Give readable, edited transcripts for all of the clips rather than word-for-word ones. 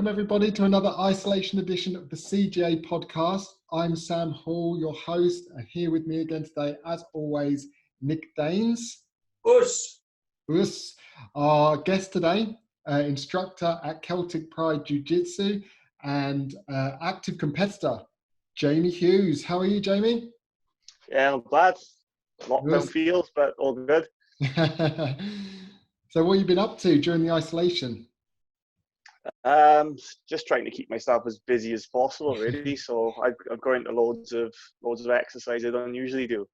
welcome everybody to another isolation edition of the CGA podcast. I'm Sam Hall, your host, and here with me again today, as always, Nick Daines. Us. Our guest today, instructor at Celtic Pride Jiu-Jitsu and active competitor, Jamie Hughes. How are you, Jamie? Yeah, I'm glad. Lockdown feels, but all good. So what have you been up to during the isolation? Just trying to keep myself as busy as possible, really. So I've gone into loads of exercise I don't usually do.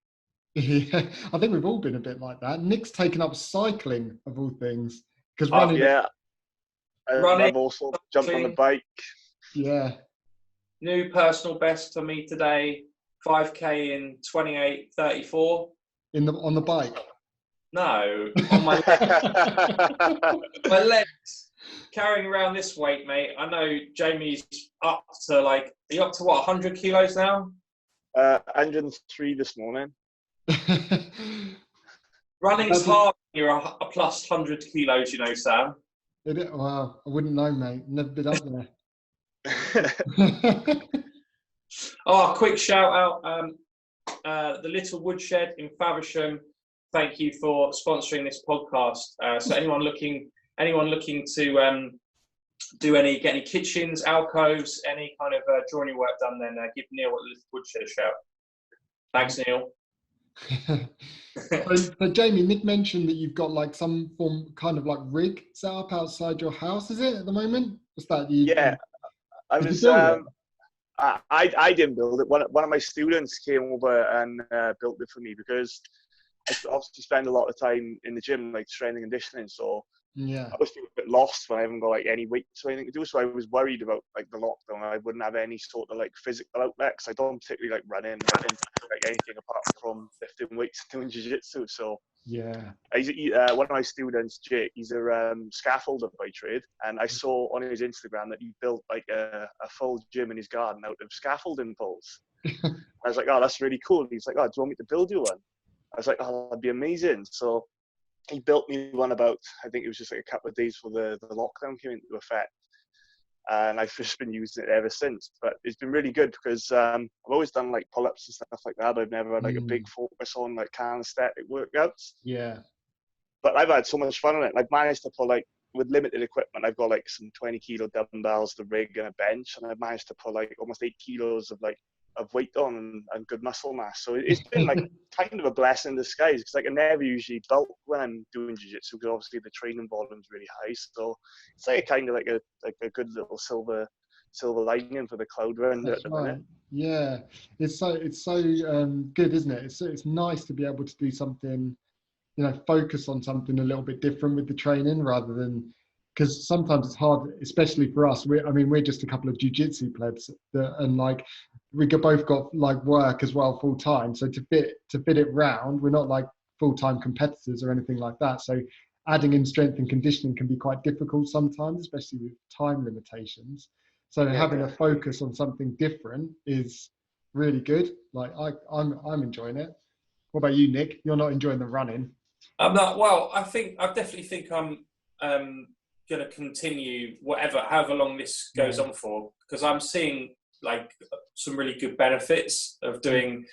Yeah, I think we've all been a bit like that. Nick's taken up cycling of all things because running. Running. I've also jumped on the bike. Yeah. New personal best for me today: 5k in 28:34. On the bike? No, on my legs. My legs. Carrying around this weight, mate. I know Jamie's up to are you up to what, 100 kilos now? 103 this morning. Running's hard when you're a plus 100 kilos, you know, Sam. Wow, I wouldn't know, mate. Never been up there. Oh, quick shout out. The Little Woodshed in Faversham. Thank you for sponsoring this podcast. So anyone looking to get any kitchens, alcoves, any kind of drawing work done, then give Neil at the Little Woodshed a shout. Thanks, Neil. So Jamie, Nick mentioned that you've got like some form kind of like rig set up outside your house, is it, at the moment? What's that? Yeah, I was. I didn't build it. One of my students came over and built it for me because I obviously spend a lot of time in the gym, like strength and conditioning. So yeah, I was feeling a bit lost when I haven't got like any weights or anything to do. So I was worried about like the lockdown. I wouldn't have any sort of like physical outlet because I don't particularly like running or like anything apart from lifting weights and doing jiu-jitsu. So yeah, one of my students, Jake, he's a scaffolder by trade, and I saw on his Instagram that he built like a full gym in his garden out of scaffolding poles. I was like, oh, that's really cool. He's like, oh, do you want me to build you one? I was like, oh, that'd be amazing. So he built me one about, I think it was just like a couple of days before the lockdown came into effect. And I've just been using it ever since. But it's been really good because I've always done like pull-ups and stuff like that. I've never had like a big focus on like calisthenic workouts. Yeah. But I've had so much fun on it. I've managed to pull like, with limited equipment, I've got like some 20 kilo dumbbells, the rig and a bench. And I've managed to pull like almost 8 kilos of weight on and good muscle mass. So it's been like kind of a blessing in disguise because like I never usually bulk when I'm doing jiu-jitsu because obviously the training volume is really high. So it's like kind of like a good little silver lining for the cloud around it at the minute. Yeah, it's so good, isn't it? It's nice to be able to do something, you know, focus on something a little bit different with the training rather than, because sometimes it's hard, especially for us. We're just a couple of jiu-jitsu plebs and like we both got like work as well full time. So to fit it round, we're not like full-time competitors or anything like that. So adding in strength and conditioning can be quite difficult sometimes, especially with time limitations. So having a focus on something different is really good. Like I'm enjoying it. What about you, Nick? You're not enjoying the running? I'm not. Well, I definitely think I'm going to continue however long this goes on for, because I'm seeing like some really good benefits of doing,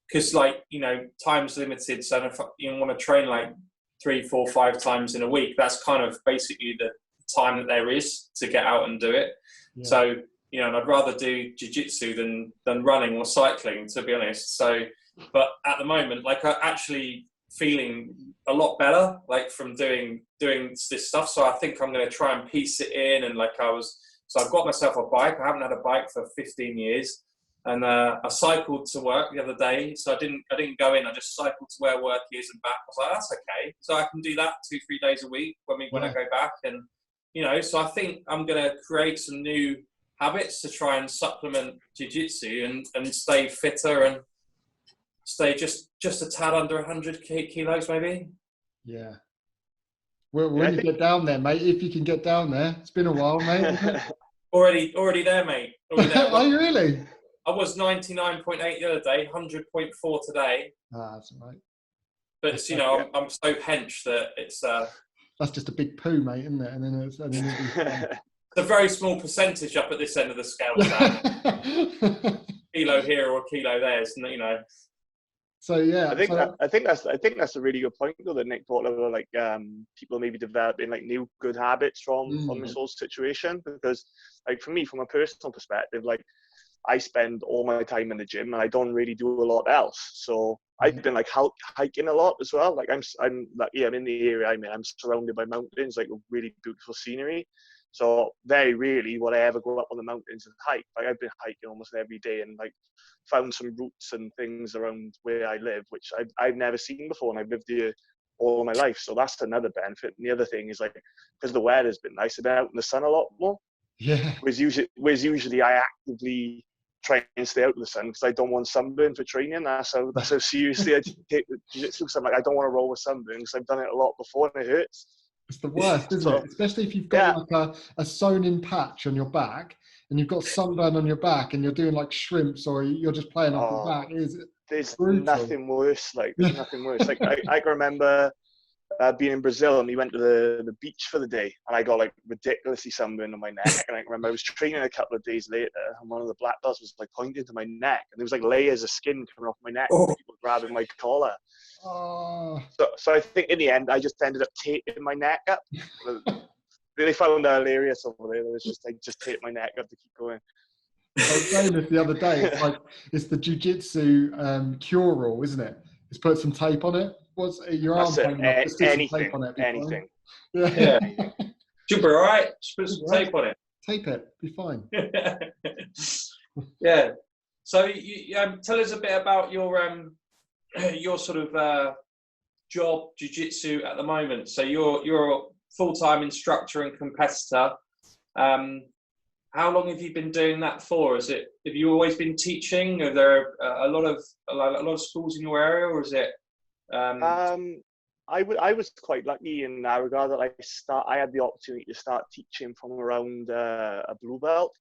because like, you know, time's limited. So if you want to train like 3, 4, 5 times in a week, that's kind of basically the time that there is to get out and do it. Yeah. So, you know, and I'd rather do jiu-jitsu than running or cycling, to be honest. So, but at the moment, like I'm actually feeling a lot better, like from doing this stuff. So I think I'm going to try and piece it in. And like so I've got myself a bike. I haven't had a bike for 15 years. And I cycled to work the other day. So I didn't go in. I just cycled to where work is and back. I was like, that's okay. So I can do that 2-3 days a week when I go back. And, you know, so I think I'm going to create some new habits to try and supplement jiu-jitsu and stay fitter and stay just a tad under 100 kilos maybe. Yeah. Well, when you get down there, mate, if you can get down there, it's been a while, mate. Already there, mate. Are you really? I was 99.8 the other day, 100.4 today. Ah, that's all right. But it's, you know, I'm so hench that it's. That's just a big poo, mate, isn't it? And then a very small percentage up at this end of the scale. Kilo here or a kilo there, you know. So yeah, I think that's a really good point though that Nick brought about, like people maybe developing like new good habits from this whole situation, because like for me, from a personal perspective, like I spend all my time in the gym and I don't really do a lot else. So I've been like hiking a lot as well. Like I'm lucky, I'm in the area I'm in. I'm surrounded by mountains, like really beautiful scenery. So very rarely will I ever go up on the mountains and hike. Like I've been hiking almost every day and like found some routes and things around where I live, which I've never seen before, and I've lived here all my life. So that's another benefit. And the other thing is like, because the weather's been nice, I've been out in the sun a lot more. Yeah. Whereas usually I actively try and stay out of the sun because I don't want sunburn for training. That's how seriously I take the jiu-jitsu. So I'm like, I don't want to roll with sunburn because I've done it a lot before and it hurts. It's the worst, isn't it? Especially if you've got like a sewn-in patch on your back and you've got sunburn on your back and you're doing like shrimps or you're just playing off your back. There's brutal. nothing worse. Like there's nothing worse. Like I can remember being in Brazil and we went to the beach for the day and I got like ridiculously sunburned on my neck. And I remember I was training a couple of days later and one of the black belts was like pointing to my neck and there was like layers of skin coming off my neck. And people grabbing my collar. Oh. So I think in the end I just ended up taping my neck up. They found that hilarious over there. It was just like just tape my neck up to keep going. I was saying this the other day. It's the jiu-jitsu cure-all, isn't it? It's put some tape on it. What's your arm? Anything on it. Anything. Yeah. Should be all right. Just put some tape on it. Tape it. Be fine. Yeah. So you tell us a bit about your sort of job, jiu-jitsu at the moment. So you're a full-time instructor and competitor. How long have you been doing that for? Have you always been teaching? Are there a lot of schools in your area, or is it? I was quite lucky in that regard that I had the opportunity to start teaching from around a blue belt,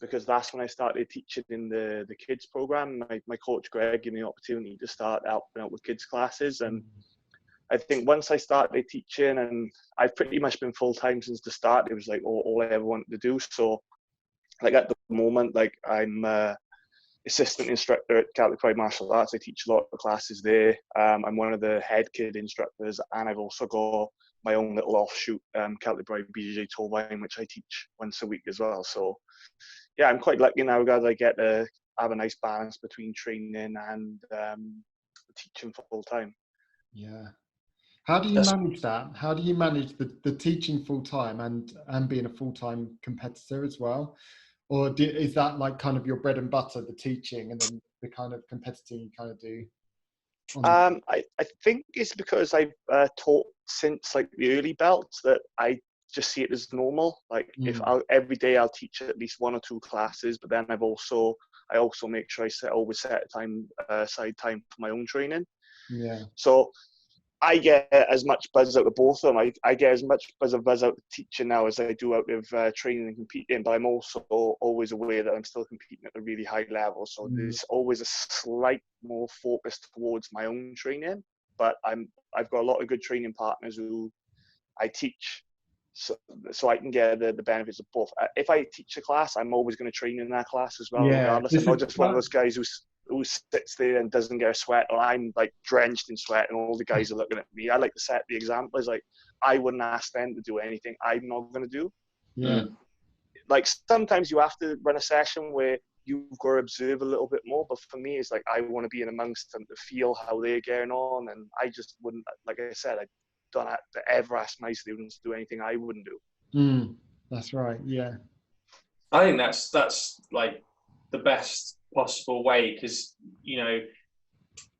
because that's when I started teaching in the kids program. My coach Greg gave me the opportunity to start helping out with kids classes, and I think once I started teaching, and I've pretty much been full time since the start. It was like all I ever wanted to do. So, like at the moment, like I'm assistant instructor at Celtic Pride Martial Arts. I teach a lot of classes there. I'm one of the head kid instructors, and I've also got my own little offshoot, Celtic Pride BJJ Turbine, which I teach once a week as well. So, yeah, I'm quite lucky in that regard. I get to have a nice balance between training and teaching full time. Yeah. How do you manage that? How do you manage the teaching full time and being a full time competitor as well? Or is that like kind of your bread and butter, the teaching, and then the kind of competing you kind of do? I think it's because I've taught since like the early belts that I just see it as normal. Like every day I'll teach at least 1 or 2 classes, but then I also make sure I always set aside time for my own training. Yeah. So I get as much buzz out of both of them. I get as much buzz out of teaching now as I do out of training and competing, but I'm also always aware that I'm still competing at a really high level. So there's always a slight more focus towards my own training, but I've got a lot of good training partners who I teach, so I can get the benefits of both. If I teach a class, I'm always going to train in that class as well, regardless. I'm not just one of those guys who sits there and doesn't get a sweat, or I'm like drenched in sweat and all the guys are looking at me. I like to set the example. It's like, I wouldn't ask them to do anything I'm not going to do. Yeah. Like sometimes you have to run a session where you've got to observe a little bit more, but for me, it's like, I want to be in amongst them to feel how they're getting on. And I just wouldn't, like I said, I don't have to ever ask my students to do anything I wouldn't do. That's right. Yeah. I think that's like the best possible way, because the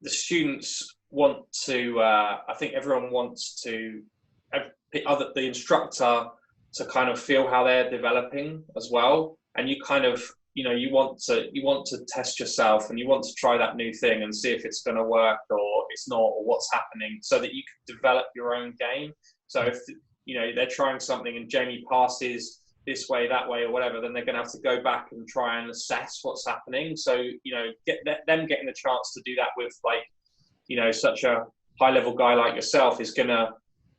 students want to I think everyone wants to the instructor to kind of feel how they're developing as well, and you kind of you want to test yourself and you want to try that new thing and see if it's going to work or it's not, or what's happening, so that you can develop your own game. So if they're trying something and Jamie passes this way, that way, or whatever, then they're going to have to go back and try and assess what's happening. So, them getting the chance to do that with such a high level guy like yourself is going to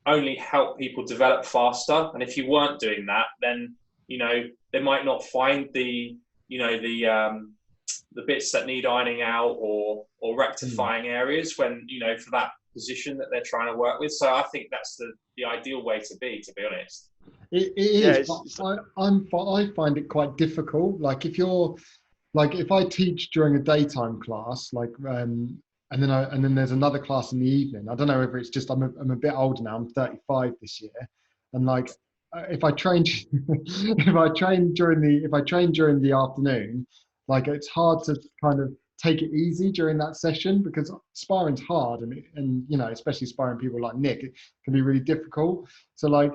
only help people develop faster. And if you weren't doing that, then you know, they might not find the, you know, the bits that need ironing out or rectifying areas when, you know, for that position that they're trying to work with. So I think that's the ideal way to be honest. It is, but I find it quite difficult. Like if I teach during a daytime class, like and then there's another class in the evening. I don't know whether it's just I'm a bit older now. I'm 35 this year, and like if I train if I train during the afternoon, like it's hard to kind of take it easy during that session because sparring's hard, and you know, especially sparring people like Nick, it can be really difficult. So like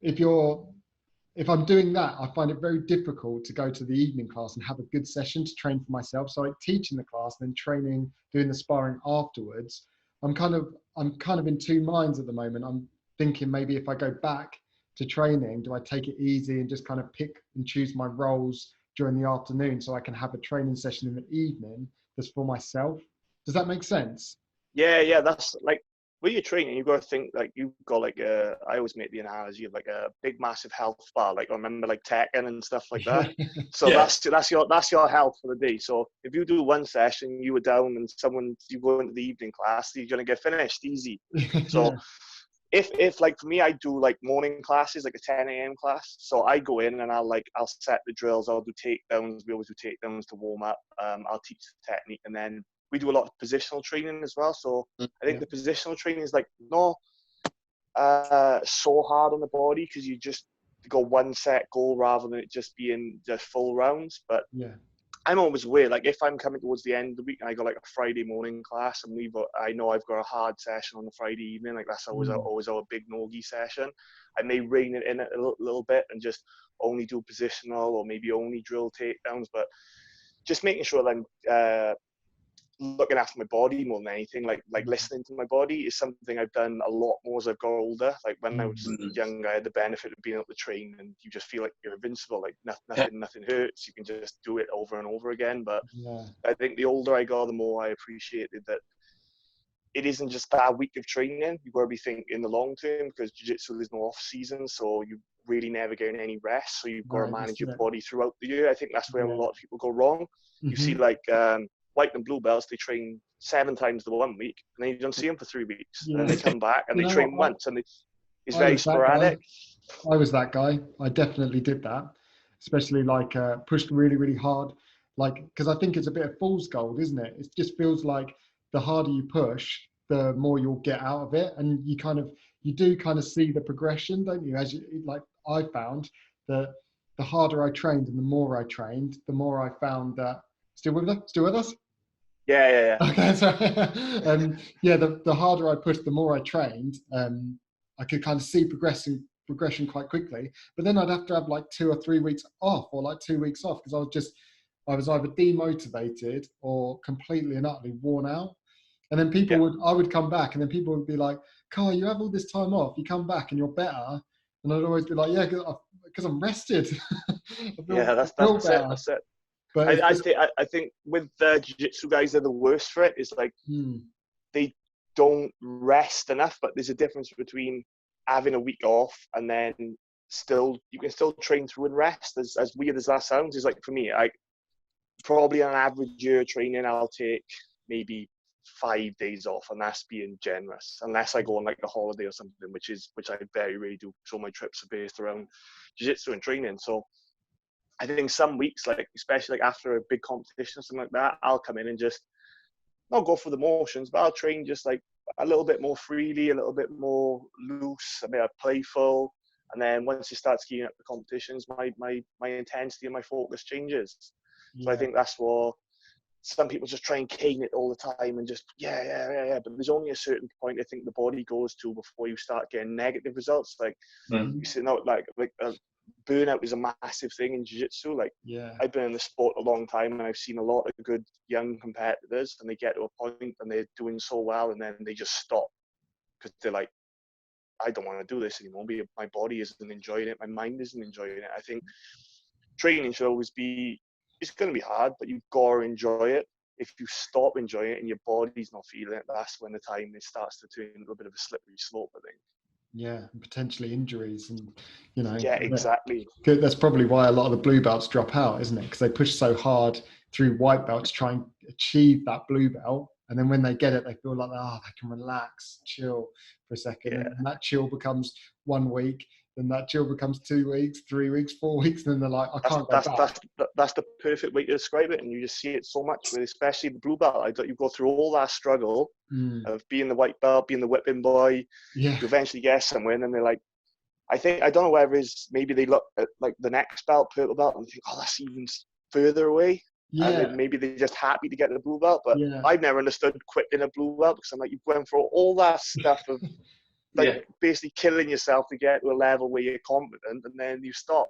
if I'm doing that, I find it very difficult to go to the evening class and have a good session to train for myself. So like teaching the class, then training, doing the sparring afterwards. I'm kind of in two minds at the moment. I'm thinking maybe if I go back to training, do I take it easy and just kind of pick and choose my roles during the afternoon so I can have a training session in the evening that's for myself? Does that make sense? Yeah, that's like, when you're training, you've got to think like you've got like I always make the analogy of like a big massive health bar, like I remember like Tekken and stuff like that. So Yeah. that's your health for the day. So if you do one session, you were down, and you go into the evening class, you're gonna get finished easy. So if like for me, I do like morning classes, like a 10 a.m. class. So I go in and I'll set the drills, I'll do takedowns. We always do takedowns to warm up. I'll teach the technique, and then we do a lot of positional training as well. So I think the positional training is like not so hard on the body because you just go one set goal rather than it just being just full rounds. But I'm always aware, like if I'm coming towards the end of the week and I got like a Friday morning class and I know I've got a hard session on the Friday evening, like that's always our big no-gi session. I may rein it in a little bit and just only do positional or maybe only drill takedowns, but just making sure that I'm looking after my body more than anything, like listening to my body is something I've done a lot more as I've got older. Like when I was young, I had the benefit of being able to train and you just feel like you're invincible, like nothing hurts, you can just do it over and over again. But I think the older I got, the more I appreciated that it isn't just that week of training. You've got to be thinking in the long term, because jiu-jitsu there's no off season, so you really never getting any rest, so you've got to manage your body throughout the year. I think that's where a lot of people go wrong. You see like white and blue belts, they train 7 times the 1 week, and then you don't see them for 3 weeks, and then they come back and they train once, and it's very sporadic. I was that guy. I definitely did that, especially like pushed really, really hard, like because I think it's a bit of fool's gold, isn't it? It just feels like the harder you push, the more you'll get out of it, and you do kind of see the progression, don't you? As you, like I found that the harder I trained and the more I trained, the more I found that. Still with us? Yeah. Okay, so the harder I pushed, the more I trained. I could kind of see progression quite quickly. But then I'd have to have like 2 or 3 weeks off, or like 2 weeks off, because I was either demotivated or completely and utterly worn out. And then I would come back, and then people would be like, "Carl, you have all this time off. You come back and you're better." And I'd always be like, "Yeah, because I'm rested." That's it. But I think with the jiu-jitsu guys, they're the worst for it. It's like they don't rest enough, but there's a difference between having a week off and then you can still train through and rest. As weird as that sounds, is like for me, I probably on an average year training, I'll take maybe 5 days off, and that's being generous, unless I go on like a holiday or something, which I very rarely do. So my trips are based around jiu-jitsu and training. So I think some weeks, like especially like after a big competition or something like that, I'll come in and just not go through the motions, but I'll train just like a little bit more freely, a little bit more loose, a bit playful. And then once you start skiing up the competitions, my intensity and my focus changes. So I think that's what some people just try and cane it all the time and just yeah. But there's only a certain point I think the body goes to before you start getting negative results. Like you see, like burnout is a massive thing in jiu-jitsu. Like I've been in the sport a long time, and I've seen a lot of good young competitors, and they get to a point and they're doing so well, and then they just stop because they're like, I don't want to do this anymore. My body isn't enjoying it, my mind isn't enjoying it. I think training should always be, it's going to be hard, but you've got to enjoy it. If you stop enjoying it and your body's not feeling it, that's when it starts to turn a little bit of a slippery slope, I think. Yeah, and potentially injuries, and you know, Yeah, exactly. that's probably why a lot of the blue belts drop out, isn't it? Because they push so hard through white belt to try and achieve that blue belt, and then when they get it, they feel like, oh, they can relax, chill for a second, Yeah. and that chill becomes 1 week, then that chill becomes 2 weeks, 3 weeks, 4 weeks, and then they're like, I can't go back. That's the perfect way to describe it, and you just see it so much with, especially the blue belt. Like, you go through all that struggle of being the white belt, being the whipping boy. Yeah. You eventually get somewhere, and then they're like, I don't know whether it's maybe they look at like the next belt, purple belt, and think, oh, that's even further away. Yeah. And then maybe they're just happy to get the blue belt. But Yeah. I've never understood quitting a blue belt, because I'm like, you've gone through all that stuff of like basically killing yourself to get to a level where you're confident, and then you stop.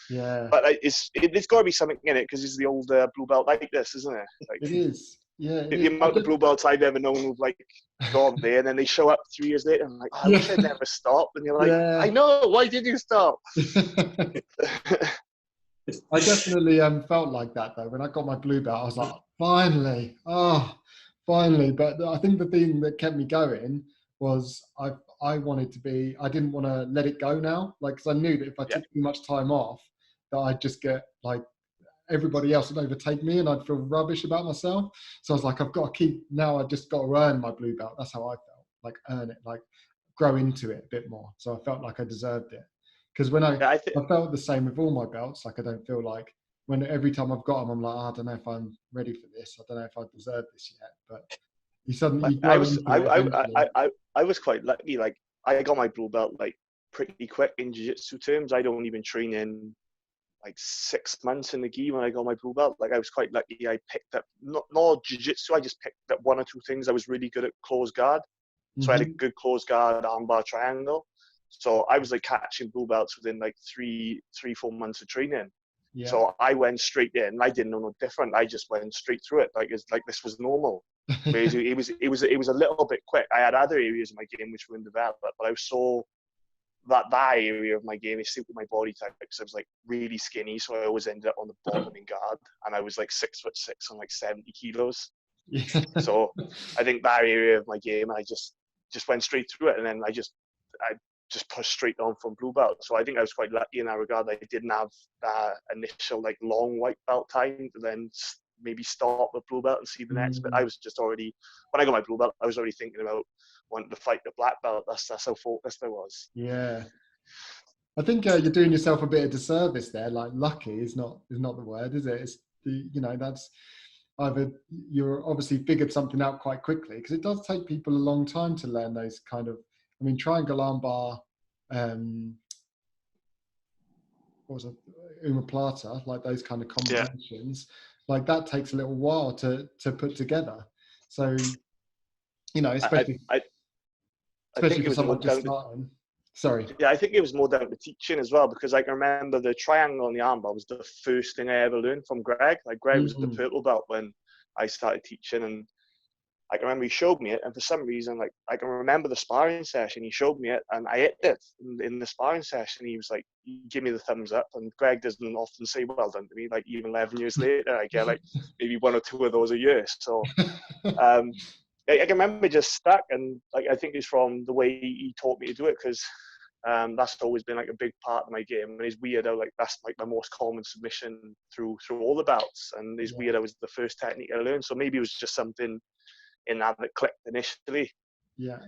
Yeah. But it's got to be something in it, because it's the old blue belt like this, isn't it? Like, It is. Yeah. the amount of blue belts I've ever known who've like gone there, and then they show up 3 years later, and I'm like, oh, I wish I'd never stopped. And you're like, I know, why did you stop? I definitely felt like that though. When I got my blue belt, I was like, finally. But I think the thing that kept me going was I wanted to be, I didn't want to let it go now. Like, because I knew that if I took too much time off, that I'd just get like, everybody else would overtake me and I'd feel rubbish about myself. So I was like, I've got to keep, now I just got to earn my blue belt. That's how I felt, like earn it, like grow into it a bit more. So I felt like I deserved it. Because when I felt the same with all my belts, like I don't feel like, when every time I've got them, I'm like, I don't know if I'm ready for this. I don't know if I deserve this yet. But you suddenly, I was quite lucky. Like, I got my blue belt like pretty quick in jiu-jitsu terms. I don't even train in like 6 months in the gi when I got my blue belt. Like, I was quite lucky. I picked up not jiu-jitsu. I just picked up 1 or 2 things. I was really good at close guard, so I had a good close guard armbar triangle. So I was like catching blue belts within like 3-4 months of training. Yeah. So I went straight in. I didn't know no different. I just went straight through it. Like, it's like this was normal. Whereas it was a little bit quick. I had other areas of my game which were in development, but I was so that area of my game is suited my body type, because I was like really skinny, so I always ended up on the bottom in guard, and I was like 6'6" and like 70 kilos. Yeah. So I think that area of my game, I just went straight through it, and then I just pushed straight on from blue belt. So I think I was quite lucky in that regard. I didn't have that initial like long white belt time to then maybe start with blue belt and see the next bit. I was just already, when I got my blue belt, I was already thinking about wanting to fight the black belt. That's how focused I was. Yeah. I think you're doing yourself a bit of disservice there. Like, lucky is not the word, is it? It's that's either you're obviously figured something out quite quickly, because it does take people a long time to learn those kind of, I mean, triangle armbar, what was it, omoplata, like those kind of combinations, like that takes a little while to put together. So, especially for someone just starting. Sorry. Yeah, I think it was more down to teaching as well, because I can remember the triangle on the armbar was the first thing I ever learned from Greg. Like, Greg was the purple belt when I started teaching, and I can remember he showed me it, and for some reason, like, I can remember the sparring session, he showed me it, and I hit it in the sparring session. He was like, he gave me the thumbs up, and Greg doesn't often say well done to me. Like, even 11 years later, I get like maybe 1 or 2 of those a year. So I can remember it just stuck, and like, I think it's from the way he taught me to do it, because that's always been like a big part of my game. And it's weird how like that's like my most common submission through all the belts, and it's weird how it was the first technique I learned. So maybe it was just something in that clicked initially. Yeah,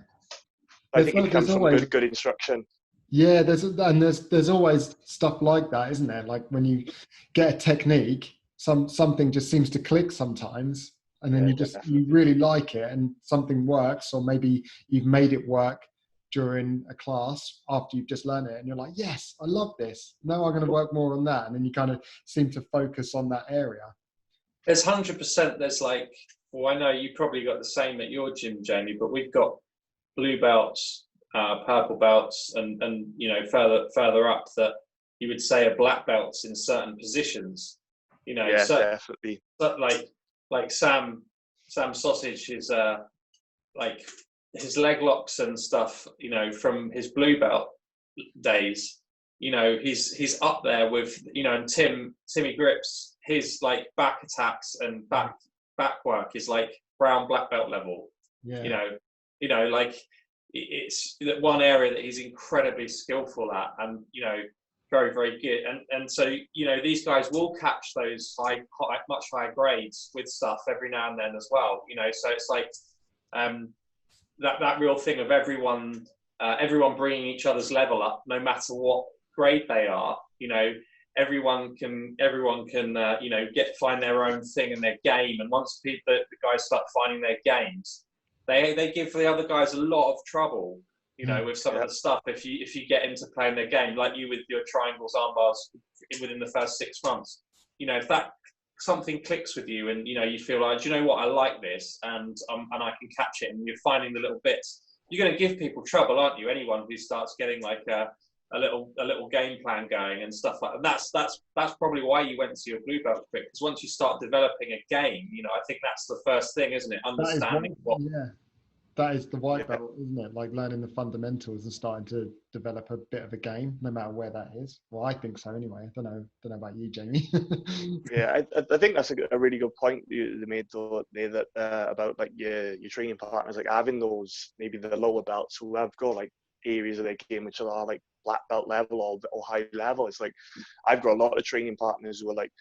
I think it comes from good instruction. Yeah, there's always stuff like that, isn't there? Like, when you get a technique, something just seems to click sometimes, and then you really like it, and something works, or maybe you've made it work during a class after you've just learned it, and you're like, yes, I love this. Now I'm going to work more on that, and then you kind of seem to focus on that area. There's 100%. There's like, well, I know you probably got the same at your gym, Jamie, but we've got blue belts, purple belts, and further up that you would say are black belts in certain positions. Yeah, definitely. But like Sam Sausage is like his leg locks and stuff, from his blue belt days. He's up there with, and Timmy Grips, his like back attacks and back work is like brown black belt level. Yeah. Like it's one area that he's incredibly skillful at, and very, very good. And so these guys will catch those much higher grades with stuff every now and then as well. So it's like that real thing of everyone bringing each other's level up, no matter what grade they are. Everyone can find their own thing in their game, and once the guys start finding their games, they give the other guys a lot of trouble, with some of the stuff if you get into playing their game, like you with your triangles, arm bars within the first 6 months. If that something clicks with you and you feel like, do you know what, I like this, and I can catch it, and you're finding the little bits, you're going to give people trouble, aren't you? Anyone who starts getting like a little game plan going and stuff like that. That's probably why you went to your blue belt quick, because once you start developing a game, I think that's the first thing, isn't it? Understanding that is the white belt, isn't it? Like learning the fundamentals and starting to develop a bit of a game, no matter where that is. Well, I think so anyway. I don't know about you, Jamie. Yeah, I think that's a really good point you made though, that about like your training partners, like having those maybe the lower belts who have got like areas of their game which are like black belt level or high level. It's like I've got a lot of training partners who are like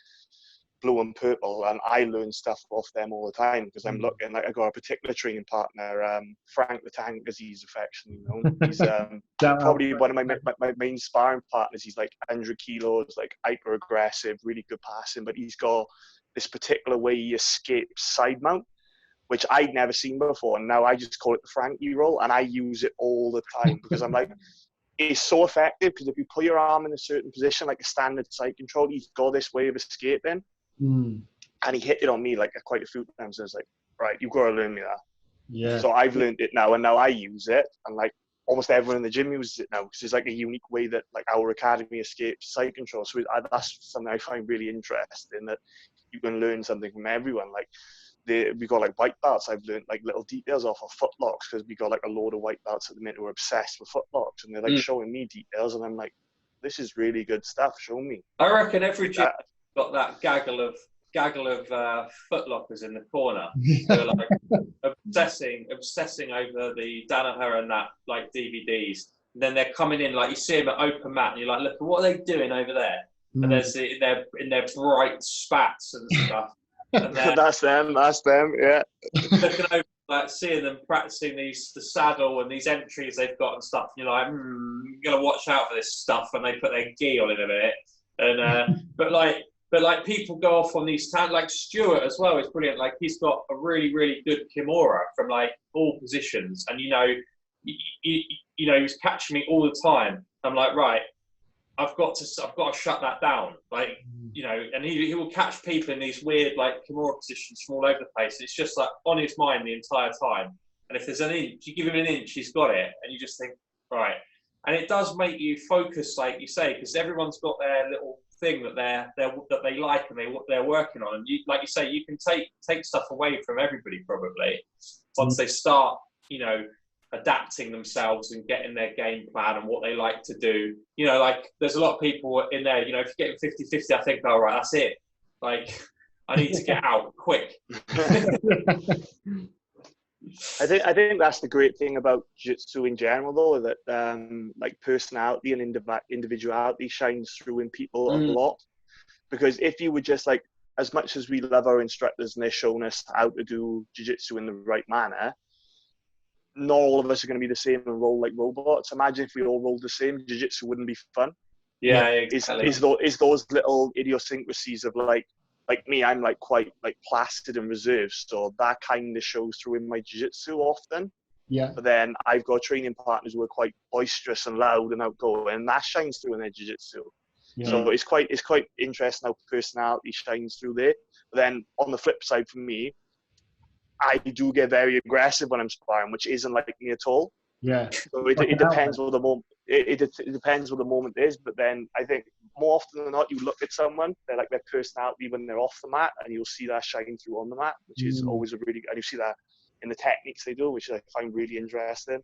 blue and purple, and I learn stuff off them all the time because I'm looking. Like I got a particular training partner, Frank the Tank, as he's affectionately known. He's probably one of my main sparring partners. He's like 100 kilos, like hyper aggressive, really good passing, but he's got this particular way he escapes side mount, which I'd never seen before, and now I just call it the Frankie roll, and I use it all the time because I'm like, it's so effective, because if you pull your arm in a certain position, like a standard side control, he's got this way of escaping. And he hit it on me like quite a few times. I was like, right, you've got to learn me that. Yeah. So I've learned it now, and now I use it, and like almost everyone in the gym uses it now, because it's like a unique way that like our academy escapes side control. So that's something I find really interesting, that you can learn something from everyone. Like we got like white belts. I've learned like little details off of foot locks, because we got like a load of white belts at the minute who are obsessed with foot locks, and they're like showing me details, and I'm like, this is really good stuff. Show me. I reckon every gym got that gaggle of foot lockers in the corner. They're like obsessing over the Danaher and that like DVDs. And then they're coming in, like you see them at open mat, and you're like, look, what are they doing over there? And there's they're in their bright spats and stuff. And that's them, yeah. Looking over, like seeing them practicing the saddle and these entries they've got and stuff. And you're like, you're gonna watch out for this stuff when they put their gi on in a minute. And but like people go off on these like Stuart as well is brilliant. Like he's got a really, really good kimura from like all positions, and he's catching me all the time. I'm like, right, I've got to shut that down. Like, and he will catch people in these weird like kimura positions from all over the place. It's just like on his mind the entire time. And if there's an inch, you give him an inch, he's got it, and you just think, right. And it does make you focus, like you say, because everyone's got their little thing that they like and they're working on, and like you say, you can take stuff away from everybody probably once they start adapting themselves and getting their game plan and what they like to do. Like there's a lot of people in there, if you're getting 50-50, I think, all right, that's it, like I need to get out quick. I think that's the great thing about jiu-jitsu in general, though, that like personality and individuality shines through in people a lot. Because if you were just like, as much as we love our instructors and they're showing us how to do jiu-jitsu in the right manner, not all of us are going to be the same and roll like robots. Imagine if we all rolled the same, jiu-jitsu wouldn't be fun. Yeah, exactly. Is those little idiosyncrasies of like me, I'm like quite like placid and reserved, so that kind of shows through in my jiu-jitsu often. Yeah. But then I've got training partners who are quite boisterous and loud and outgoing, and that shines through in their jiu-jitsu. Yeah. So it's quite interesting how personality shines through there. But then on the flip side for me, I do get very aggressive when I'm sparring, which isn't like me at all. Yeah. So it depends what the moment. It depends what the moment is, but then I think more often than not, you look at someone, they're like their personality when they're off the mat, and you'll see that shine through on the mat, which is always and you see that in the techniques they do, which I find really interesting.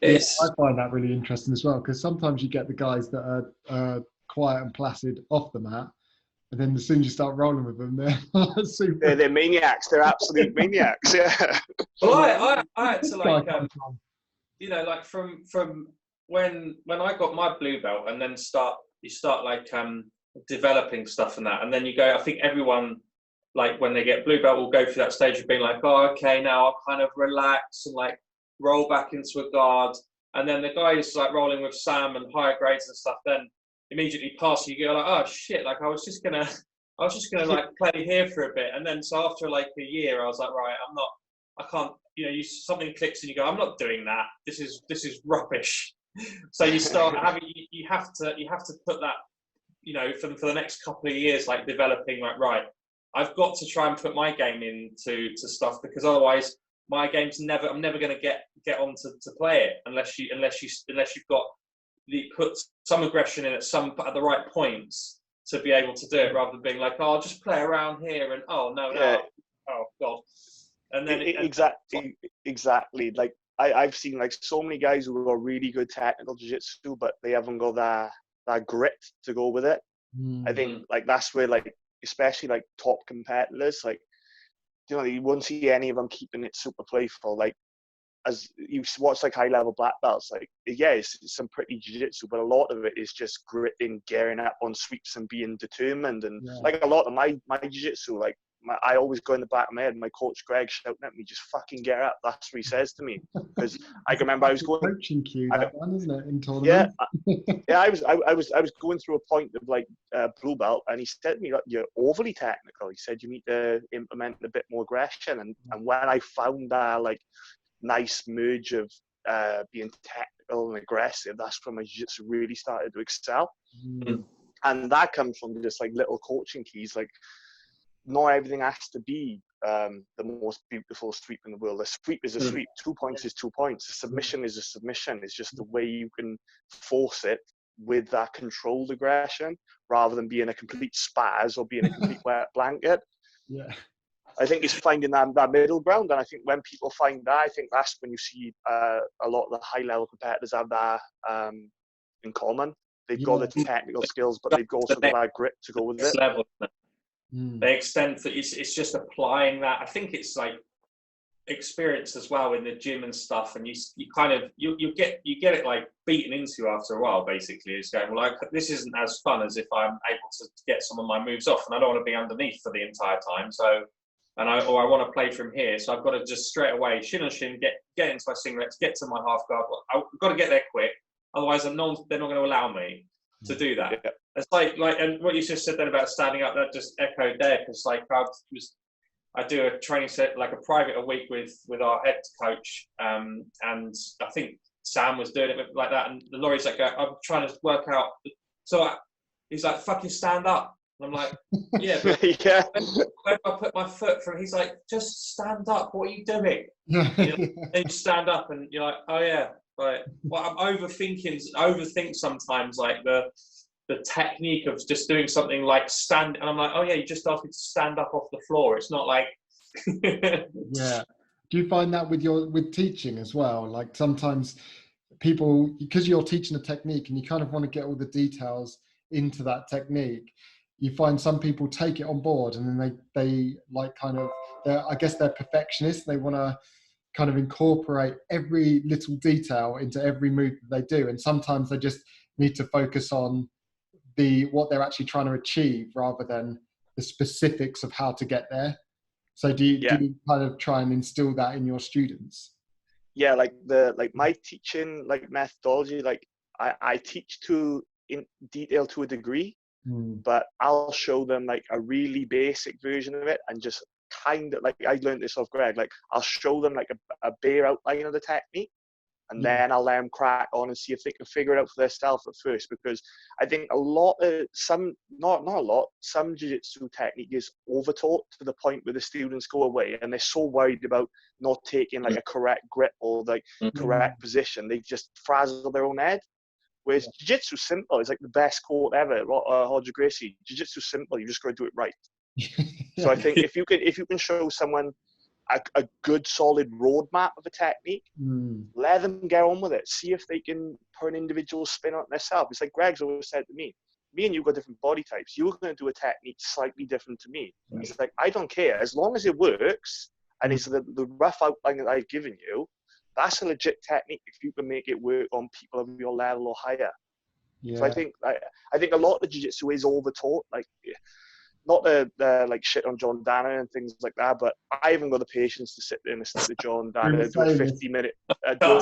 I find that really interesting as well, because sometimes you get the guys that are quiet and placid off the mat, and then as soon as you start rolling with them, they're super. They're maniacs. They're absolute maniacs. Yeah. Well, I had to like. you know, like from when I got my blue belt, and then you start like developing stuff and that, and then you go. I think everyone, like when they get blue belt, will go through that stage of being like, oh, okay, now I'll kind of relax and like roll back into a guard. And then the guy who's like rolling with Sam and higher grades and stuff, then immediately pass you, go like, oh shit, like I was just gonna like play here for a bit. And then so after like a year, I was like, right, I can't, you know, something clicks and you go, I'm not doing that. This is rubbish. So you start having, you have to put that, you know, for the next couple of years, like developing, like, right, I've got to try and put my game into stuff, because otherwise my game's I'm never going to get on to play it unless you've got put some aggression in at the right points to be able to do it, rather than being like, oh, I'll just play around here and oh no, oh god. And then exactly. Like I've seen like so many guys who are really good technical jiu-jitsu, but they haven't got that grit to go with it. I think like that's where, like, especially like top competitors, like, you know, you won't see any of them keeping it super playful. Like, as you watch like high level black belts, like, yeah, it's some pretty jiu-jitsu, but a lot of it is just gritting, gearing up on sweeps and being determined. And like a lot of my jiu-jitsu, like I always go in the back of my head, my coach Greg shouting at me, just fucking get up. That's what he says to me. Because I can remember I was going coaching cue, that one, isn't it, in tournament? Yeah, I was going through a point of like blue belt, and he said to me, you're overly technical. He said you need to implement a bit more aggression. And when I found that like nice merge of being technical and aggressive, that's when my jiu-jitsu really started to excel. And that comes from just like little coaching keys, like, not everything has to be the most beautiful sweep in the world. A sweep is a sweep. 2 points is 2 points. A submission is a submission. It's just the way you can force it with that controlled aggression, rather than being a complete spaz or being a complete wet blanket. Yeah. I think it's finding that middle ground. And I think when people find that, I think that's when you see a lot of the high-level competitors have that in common. They've got the technical skills, but they've also got that grit to go with it. Level. They extend that it's just applying that. I think it's like experience as well in the gym and stuff, and you kind of you get it like beaten into you after a while. Basically, it's going, well, like, this isn't as fun as if I'm able to get some of my moves off, and I don't want to be underneath for the entire time. So, I want to play from here, so I've got to just straight away shin on shin, get into my singlets, get to my half guard. I've got to get there quick, otherwise they're not going to allow me to do that. Yeah. It's like, and what you just said then about standing up, that just echoed there, because like I do a training set, like a private a week with our head coach, and I think Sam was doing it like that, and the Laurie's like, I'm trying to work out, so he's like, fucking stand up, and I'm like, yeah, but where do I put my foot from? He's like, just stand up, what are you doing? You know, and you stand up and you're like, oh yeah, right. Well, I'm overthink sometimes, like the technique of just doing something like stand, and I'm like, oh yeah, you just asked me to stand up off the floor. It's not like Yeah. Do you find that with teaching as well? Like sometimes people, because you're teaching a technique and you kind of want to get all the details into that technique, you find some people take it on board, and then they like kind of, I guess they're perfectionists. They want to kind of incorporate every little detail into every move that they do, and sometimes they just need to focus on what they're actually trying to achieve rather than the specifics of how to get there. So do you kind of try and instill that in your students? Yeah, like my teaching like methodology, like I teach in detail to a degree, but I'll show them like a really basic version of it, and just kind of like, I learned this off Greg, like I'll show them like a bare outline of the technique, and then I'll let them crack on and see if they can figure it out for themselves at first. Because I think some jiu-jitsu technique is overtaught to the point where the students go away and they're so worried about not taking like a correct grip or like correct position, they just frazzle their own head. Whereas jiu-jitsu simple is like the best quote ever. Roger Gracie, jiu-jitsu simple, you just got to do it right. So I think if you can show someone a good solid roadmap of a technique, let them get on with it. See if they can put an individual spin on it themselves. It's like Greg's always said to me and you got different body types. You're going to do a technique slightly different to me. He's like, I don't care. As long as it works and it's the rough outline that I've given you, that's a legit technique if you can make it work on people of your level or higher. Yeah. So I think a lot of the jiu-jitsu is over-taught. Like, not the like shit on John Dana and things like that, but I haven't got the patience to sit there and listen to John Dana do a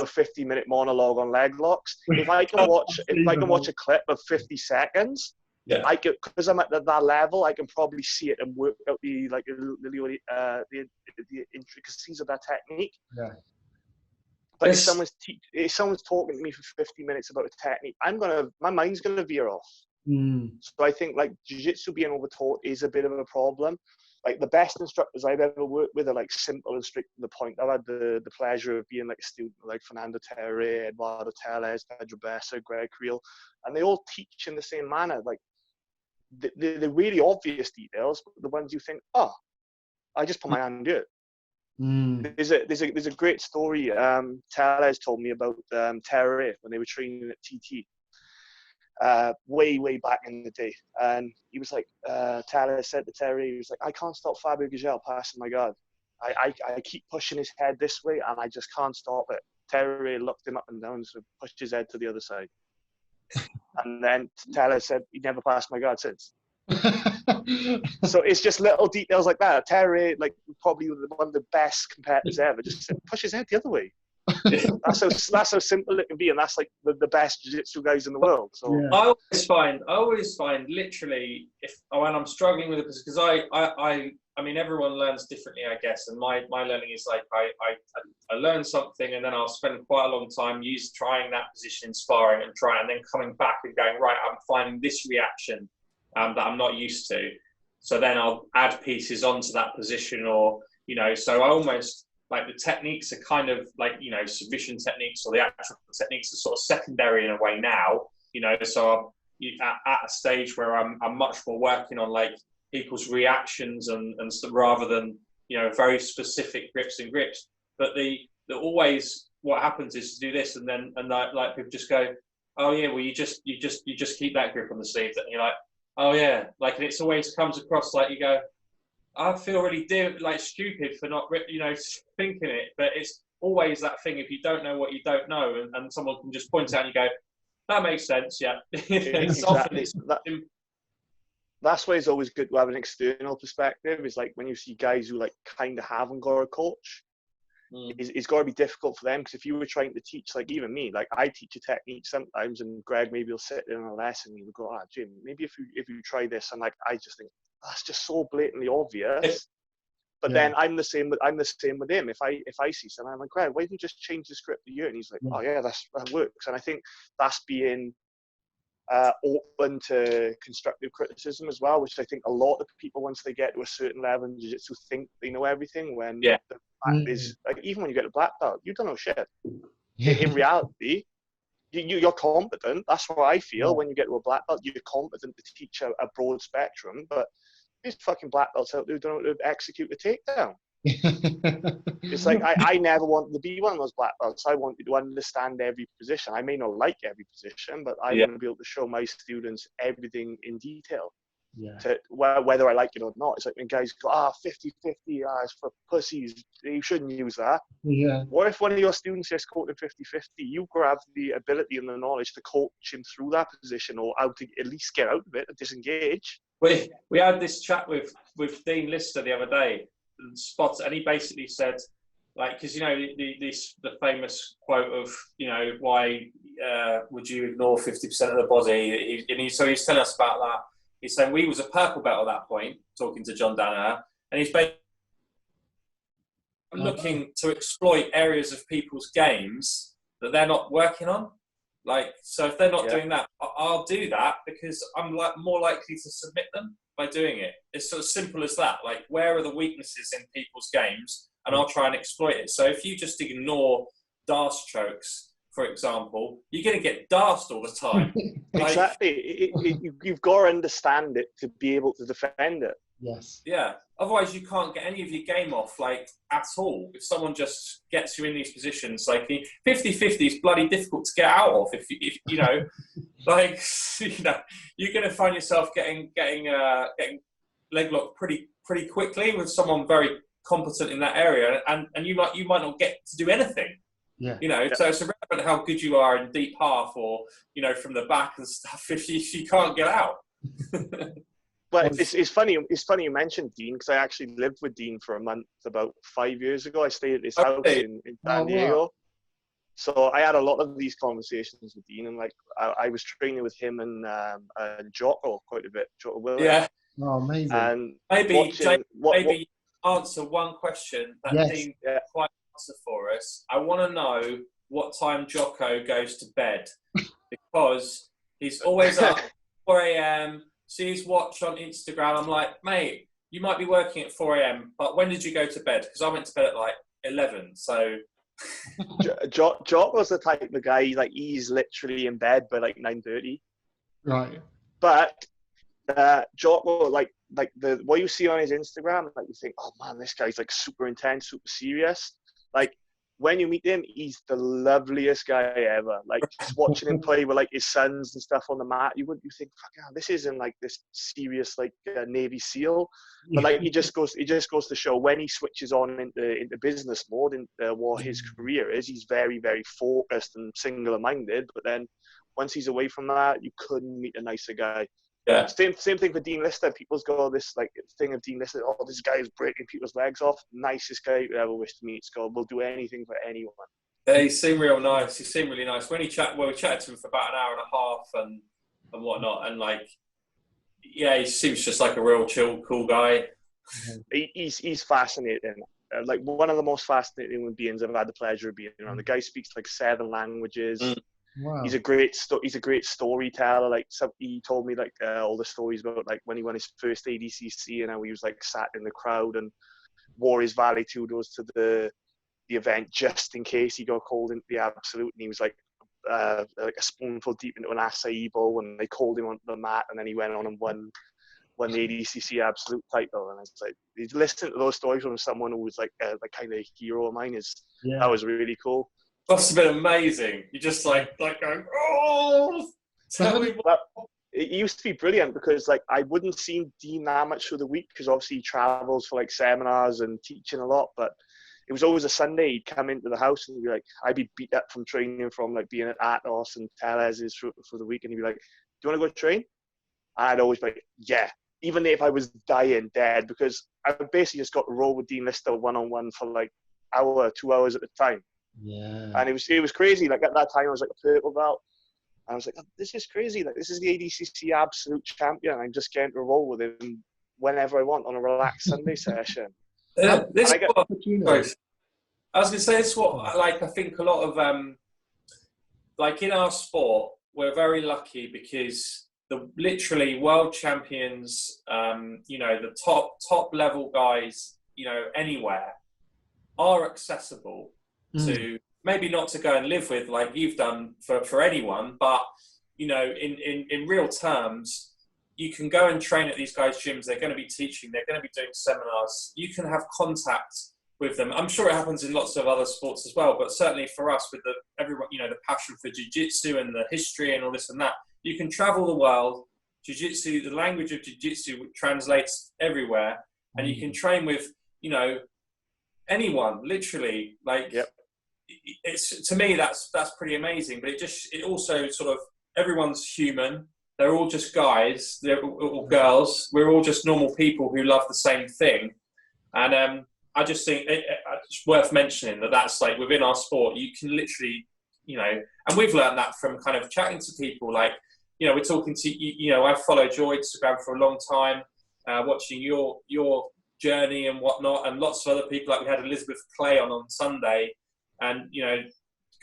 50-minute monologue on leg locks. If I can watch a clip of 50 seconds, yeah, I can, because I'm at that level, I can probably see it and work out the intricacies of that technique. Yeah. But if someone's talking to me for 50 minutes about a technique, my mind's gonna veer off. So I think like jiu-jitsu being overtaught is a bit of a problem. Like the best instructors I've ever worked with are like simple and straight to the point. I've had the pleasure of being like a student of like Fernando Terre, Eduardo Teles, Pedro Bessa, Greg Creel, and they all teach in the same manner. Like the really obvious details, the ones you think, oh, I just put my hand to it. There's a great story Teles told me about Terre when they were training at TT. Way back in the day, and he was like, Tyler said to Terry, he was like, I can't stop Fabio Gugel passing my guard. I keep pushing his head this way and I just can't stop it. Terry looked him up and down, so pushed his head to the other side. And then Tyler said, he never passed my guard since. So it's just little details like that. Terry, like probably one of the best competitors ever, just said, push his head the other way. That's how simple it can be, and that's like the best jiu-jitsu guys in the world. So yeah. I always find literally when I'm struggling with it, because I mean everyone learns differently, I guess, and my learning is like I learn something and then I'll spend quite a long time trying that position in sparring and then coming back and going, right, I'm finding this reaction that I'm not used to, so then I'll add pieces onto that position, or so I almost, like the techniques are kind of like, submission techniques or the actual techniques are sort of secondary in a way now, so I'm at a stage where I'm much more working on like people's reactions and stuff, rather than, very specific grips and grips. But the always what happens is to do this and like people just go, oh yeah, well you just keep that grip on the sleeve, and you're like, oh yeah, like, and it's always comes across like you go, I feel really stupid for not, thinking it, but it's always that thing. If you don't know what you don't know, and someone can just point out and you go, that makes sense, yeah. Exactly. That's why it's always good to have an external perspective. Is like when you see guys who like kind of haven't got a coach, it's got to be difficult for them, because if you were trying to teach, like even me, like I teach a technique sometimes, and Greg maybe will sit in a lesson and he'll go, Jim, maybe if you try this, and like I just think, that's just so blatantly obvious. But then I'm the same with him. If I see something, I'm like, Greg, why didn't you just change the script to you? And he's like, oh yeah, that works. And I think that's being open to constructive criticism as well, which I think a lot of people, once they get to a certain level in jiu-jitsu, think they know everything, when the fact is, like, even when you get a black belt, you don't know shit. In reality, you're competent. That's what I feel. When you get to a black belt, you're competent to teach a broad spectrum, but there's fucking black belts out there who don't know how to execute a takedown. It's like I never wanted to be one of those black belts. I wanted to understand every position. I may not like every position, but I want to be able to show my students everything in detail. Whether I like it or not. It's like when guys go, 50-50, it's for pussies, you shouldn't use that. What if one of your students is quoting 50-50? You grab the ability and the knowledge to coach him through that position, or how to at least get out of it and disengage. We had this chat with Dean Lister the other day, and he basically said, like, because the famous quote of why would you ignore 50% of the body? So he's telling us about that. He's saying we was a purple belt at that point, talking to John Danaher, and he's basically looking to exploit areas of people's games that they're not working on. Like, so if they're not doing that, I'll do that, because I'm more likely to submit them by doing it. It's sort of simple as that. Like, where are the weaknesses in people's games, and I'll try and exploit it. So if you just ignore darce strokes, for example, you're going to get darsed all the time. Exactly. You've got to understand it to be able to defend it. Yes. Yeah. Otherwise, you can't get any of your game off, like, at all. If someone just gets you in these positions, like 50-50 is bloody difficult to get out of. If like, you're going to find yourself getting leg locked pretty quickly with someone very competent in that area, and you might not get to do anything. Yeah. You know, so it's irrelevant how good you are in deep half or, you know, from the back and stuff if you can't get out. But it's funny you mentioned Dean, because I actually lived with Dean for a month about 5 years ago. I stayed at his house in San Diego. Wow. So I had a lot of these conversations with Dean, and like I was training with him and Jocko quite a bit, Jocko Willett. Yeah. Oh, amazing. And Maybe maybe answer one question that Dean didn't quite answer for us. I want to know what time Jocko goes to bed, because he's always up 4 a.m. See his watch on Instagram. I'm like, mate, you might be working at 4 a.m., but when did you go to bed? Because I went to bed at like 11. So Jock was the type of guy, like he's literally in bed by like 9:30. Right. But Jock, like the what you see on his Instagram, like you think, oh man, this guy's like super intense, super serious. Like when you meet him, he's the loveliest guy ever. Like just watching him play with like his sons and stuff on the mat, you think, fuck yeah, this isn't like this serious like Navy SEAL. But like he just goes to show when he switches on into business mode and what his career is, he's very, very focused and single-minded. But then once he's away from that, you couldn't meet a nicer guy. yeah. Same thing for Dean Lister. People's got this like thing of Dean Lister. Oh, this guy is breaking people's legs off. Nicest guy you could ever wish to meet. Scott will do anything for anyone. Yeah, he seemed real nice. He seemed really nice. When we chatted to him for about an hour and a half and whatnot. And like, yeah, he seems just like a real chill, cool guy. He's fascinating. Like one of the most fascinating human beings I've had the pleasure of being around. The guy speaks like 7 languages. Wow. He's a great storyteller. Like he told me like all the stories about like when he won his first ADCC and how he was like sat in the crowd and wore his Vale Tudos to the event just in case he got called into the absolute, and he was like a spoonful deep into an acai bowl and they called him onto the mat, and then he went on and won the ADCC absolute title. And it's like, he's listening to those stories from someone who was like kind of a hero of mine. That was really cool. Must have been amazing. You just like going, oh, tell me what. It used to be brilliant because like I wouldn't see Dean that much through the week because obviously he travels for like seminars and teaching a lot, but it was always a Sunday. He'd come into the house and he'd be like, I'd be beat up from training from like being at Atos and Teles's for the week, and he'd be like, do you want to go train? And I'd always be like, yeah, even if I was dying dead, because I basically just got to roll with Dean Lister one-on-one for like hour, 2 hours at a time. Yeah. And it was crazy. Like at that time I was like a purple belt. I was like, oh, this is crazy. Like this is the ADCC absolute champion. I'm just getting to roll with him whenever I want on a relaxed Sunday session. I was going to say, this is what like I think a lot of like in our sport, we're very lucky because the literally world champions, you know, the top level guys, you know, anywhere are accessible to, maybe not to go and live with like you've done for anyone, but you know, in real terms, you can go and train at these guys' gyms. They're going to be teaching. They're going to be doing seminars. You can have contact with them. I'm sure it happens in lots of other sports as well, but certainly for us, with everyone, you know, the passion for jiu-jitsu and the history and all this and that, you can travel the world. Jiu-jitsu, the language of jiu-jitsu translates everywhere, and you can train with, you know, anyone, literally. Like, it's, to me, that's pretty amazing. But it also sort of, everyone's human. They're all just guys, they're all girls. We're all just normal people who love the same thing. And I just think it's worth mentioning that's like within our sport, you can literally, you know, and we've learned that from kind of chatting to people. Like, you know, we're talking to, you know, I've followed your Instagram for a long time, watching your journey and whatnot, and lots of other people. Like we had Elizabeth Clay on Sunday, and, you know,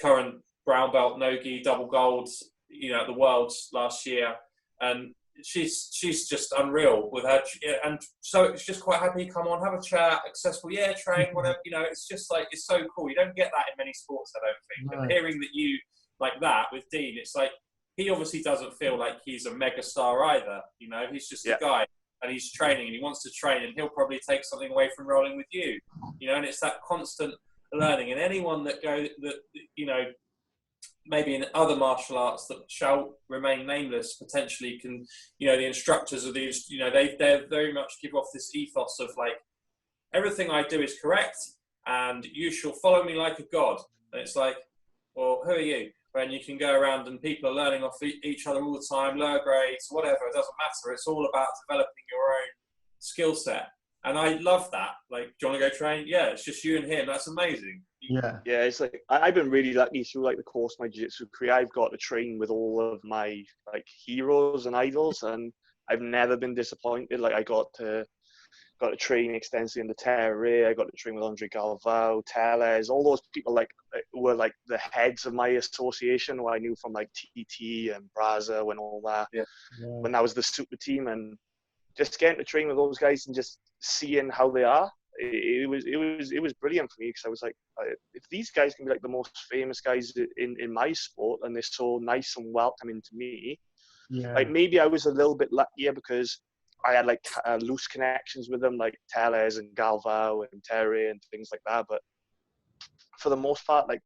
current brown belt, no-gi, double gold, you know, at the Worlds last year, and she's just unreal with her, and so it's just quite happy to come on, have a chat, accessible, train, whatever, you know. It's just like, it's so cool. You don't get that in many sports, I don't think. No. And hearing that you like that with Dean, it's like, he obviously doesn't feel like he's a mega star either, you know. He's just a guy, and he's training, and he wants to train, and he'll probably take something away from rolling with you, you know. And it's that constant learning. And anyone that you know, maybe in other martial arts that shall remain nameless, potentially can, you know, the instructors of these, you know, they very much give off this ethos of like, everything I do is correct, and you shall follow me like a god. And it's like, well, who are you? When you can go around and people are learning off each other all the time, lower grades, whatever, it doesn't matter. It's all about developing your own skill set. And I love that. Like, do you want to go train? Yeah, it's just you and him. That's amazing. Yeah. Yeah, it's like I've been really lucky through like the course of my jiu-jitsu career. I've got to train with all of my like heroes and idols, and I've never been disappointed. Like I got to train extensively in the Terry. I got to train with Andre Galvao, Teles, all those people like were like the heads of my association who I knew from like TT and Braza and all that. Yeah. When that was the super team, and just getting to train with those guys and just seeing how they are, it was brilliant for me, because I was like, if these guys can be like the most famous guys in my sport, and they're so nice and welcoming to me, like maybe I was a little bit luckier because I had like loose connections with them, like Teles and Galvao and Terry and things like that. But for the most part, like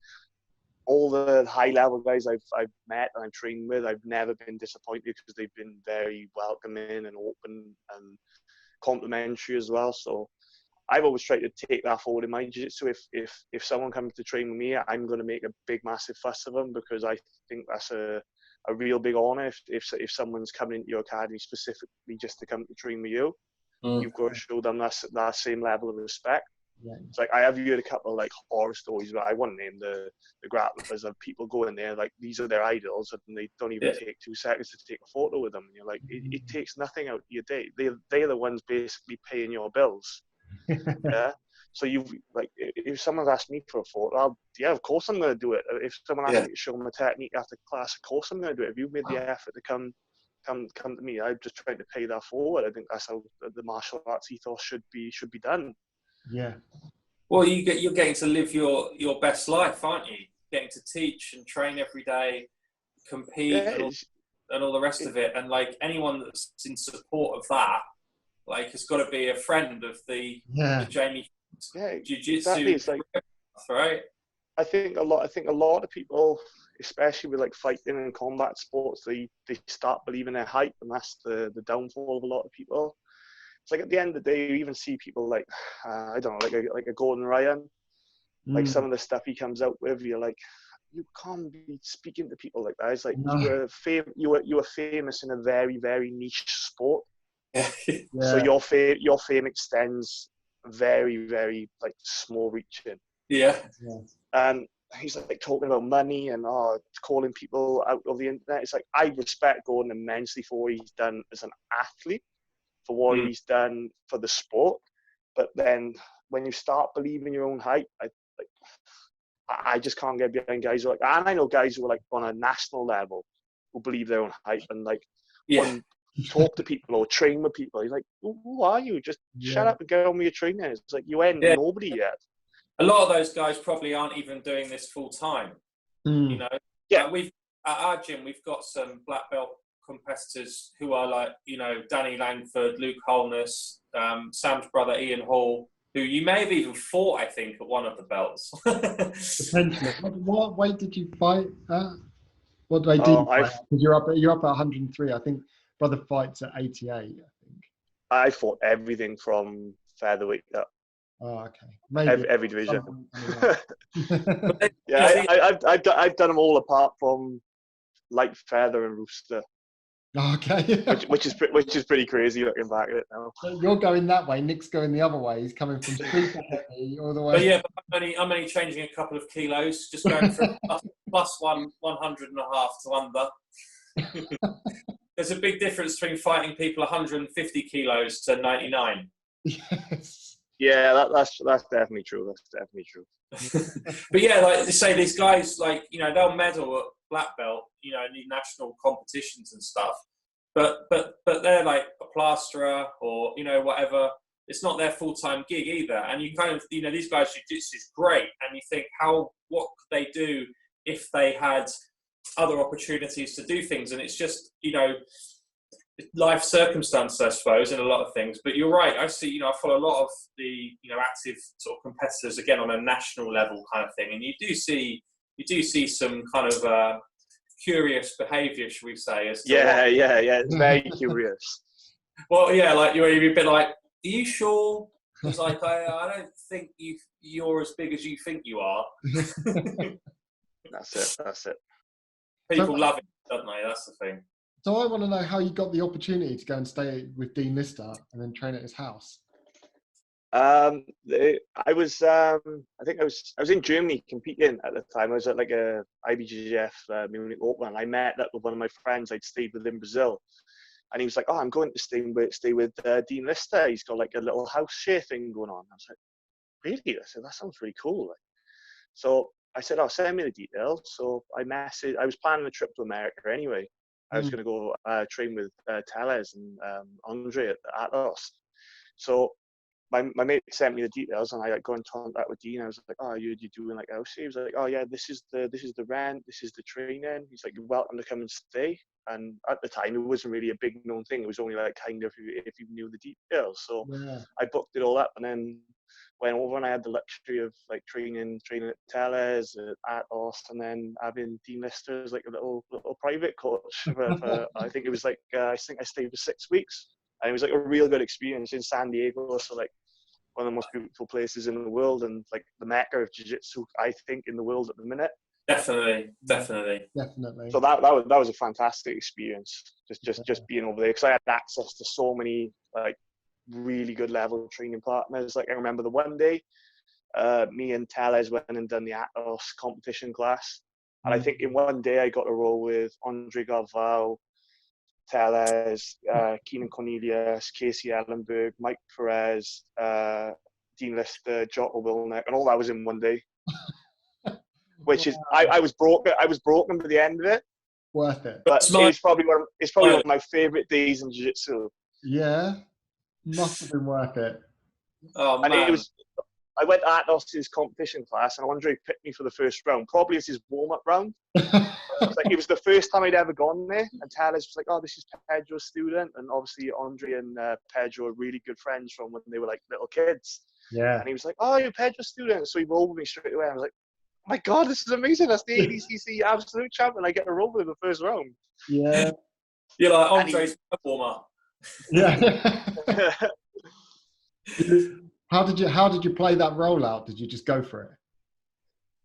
all the high level guys I've met and I've trained with, I've never been disappointed, because they've been very welcoming and open and complimentary as well. So I've always tried to take that forward in my jiu-jitsu. If someone comes to train with me, I'm going to make a big massive fuss of them, because I think that's a real big honor. If someone's coming into your academy specifically just to come to train with you, you've got to show them that same level of respect. Yeah. It's like I have heard a couple of like horror stories, but I won't name the grapplers, of people going there like these are their idols, and they don't even take 2 seconds to take a photo with them. And you're like, it takes nothing out of your day. They're the ones basically paying your bills. Yeah. So you've like, if someone's asked me for a photo, of course I'm going to do it. If someone asks me to show them a technique after class, of course I'm going to do it. If you've made the effort to come to me, I'm just trying to pay that forward. I think that's how the martial arts ethos should be done. Yeah. Well, you're getting to live your best life, aren't you? Getting to teach and train every day, compete, and all the rest of it. And like anyone that's in support of that, like has got to be a friend of the Jamie Jiu-Jitsu, exactly. It's like, right? I think a lot of people, especially with like fighting and combat sports, they start believing their hype, and that's the downfall of a lot of people. It's like at the end of the day, you even see people like I don't know, like a Gordon Ryan, like some of the stuff he comes out with. You're like, you can't be speaking to people like that. It's like you were famous in a very, very niche sport. So your fame extends very, very like small reaching. Yeah. And he's like talking about money and calling people out of the internet. It's like, I respect Gordon immensely for what he's done as an athlete, for what he's done for the sport. But then when you start believing your own hype, I just can't get behind guys who are like, and I know guys who are like on a national level who believe their own hype and like talk to people or train with people. He's like, who are you? Just shut up and get on with your training. It's like, you ain't nobody yet. A lot of those guys probably aren't even doing this full time. You know, we've at our gym, we've got some black belt competitors who are like, you know, Danny Langford, Luke Holness, Sam's brother Ian Hall, who you may have even fought, I think, at one of the belts. Potentially. What weight did you fight at? What do I do? Because you're up at 103. I think brother fights at 88. I think. I fought everything from featherweight up. Oh, okay. Maybe every division. I've done them all apart from light feather and rooster. Okay. which is pretty crazy looking back at it now. So you're going that way. Nick's going the other way. He's coming from super heavy all the way. But I'm only changing a couple of kilos. Just going from plus 100.5 to under. There's a big difference between fighting people 150 kilos to 99. Yes. Yeah, that's definitely true. That's definitely true. But yeah, like they say, these guys, like, you know, they'll medal at black belt, you know, in the national competitions and stuff. But they're like a plasterer or, you know, whatever. It's not their full-time gig either. And you kind of, you know, these guys' jiu-jitsu is great. And you think, what could they do if they had other opportunities to do things? And it's just, you know, life circumstances, I suppose, in a lot of things. But you're right. I see, you know, I follow a lot of the, you know, active sort of competitors, again, on a national level kind of thing. And you do see some kind of curious behaviour, should we say? As to it's very curious. Well, yeah, like you're a bit like, are you sure? It's like, I don't think you're as big as you think you are. That's it. That's it. People love it, don't they? That's the thing. So I want to know how you got the opportunity to go and stay with Dean Lister and then train at his house. I was, I think I was in Germany competing at the time. I was at like a IBJJF Munich Open, and I met up with one of my friends I'd stayed with in Brazil, and he was like, "Oh, I'm going to stay with Dean Lister. He's got like a little house share thing going on." I was like, "Really?" I said, "That sounds really cool." Like, so I said, "Oh, send me the details." So I was planning a trip to America anyway. I was going to go train with Teles and Andre at Atlas. So my mate sent me the details, and I like got in contact with Dean. I was like, "Oh, you doing like house?" He was like, "Oh yeah, this is the rent, this is the training." He's like, "You're welcome to come and stay." And at the time, it wasn't really a big known thing. It was only like kind of if you knew the details. So I booked it all up, and then went over, and I had the luxury of like training at Teles, at Atos, and then having Dean Lister as like a little private coach. For I think it was like I think I stayed for 6 weeks, and it was like a real good experience in San Diego. So like one of the most beautiful places in the world, and like the mecca of jiu-jitsu, I think, in the world at the minute. Definitely. So that was a fantastic experience, just being over there, because I had access to so many like really good level training partners. Like I remember the one day, me and Teles went and done the Atos competition class, and I think in one day I got to roll with Andre Galvao, Teles, Keenan Cornelius, Casey Ellenberg, Mike Perez, Dean Lister, Jocko Wilneck, and all that was in one day. Which is, I was broken by the end of it. Worth it. But it's probably one of my favorite days in jiu-jitsu. Yeah, must have been worth it. Oh man. And I went to Atos' competition class, and Andre picked me for the first round, probably as his warm-up round. It was the first time I'd ever gone there, and Teles was like, "Oh, this is Pedro's student," and obviously Andre and Pedro are really good friends from when they were like little kids. Yeah. And he was like, "Oh, you're Pedro's student," so he rolled with me straight away. I was like, "Oh my God, this is amazing! That's the ADCC absolute champion. I get to roll with in the first round." Yeah. You're like Andre's warm-up. Yeah. How did you play that rollout? Did you just go for it?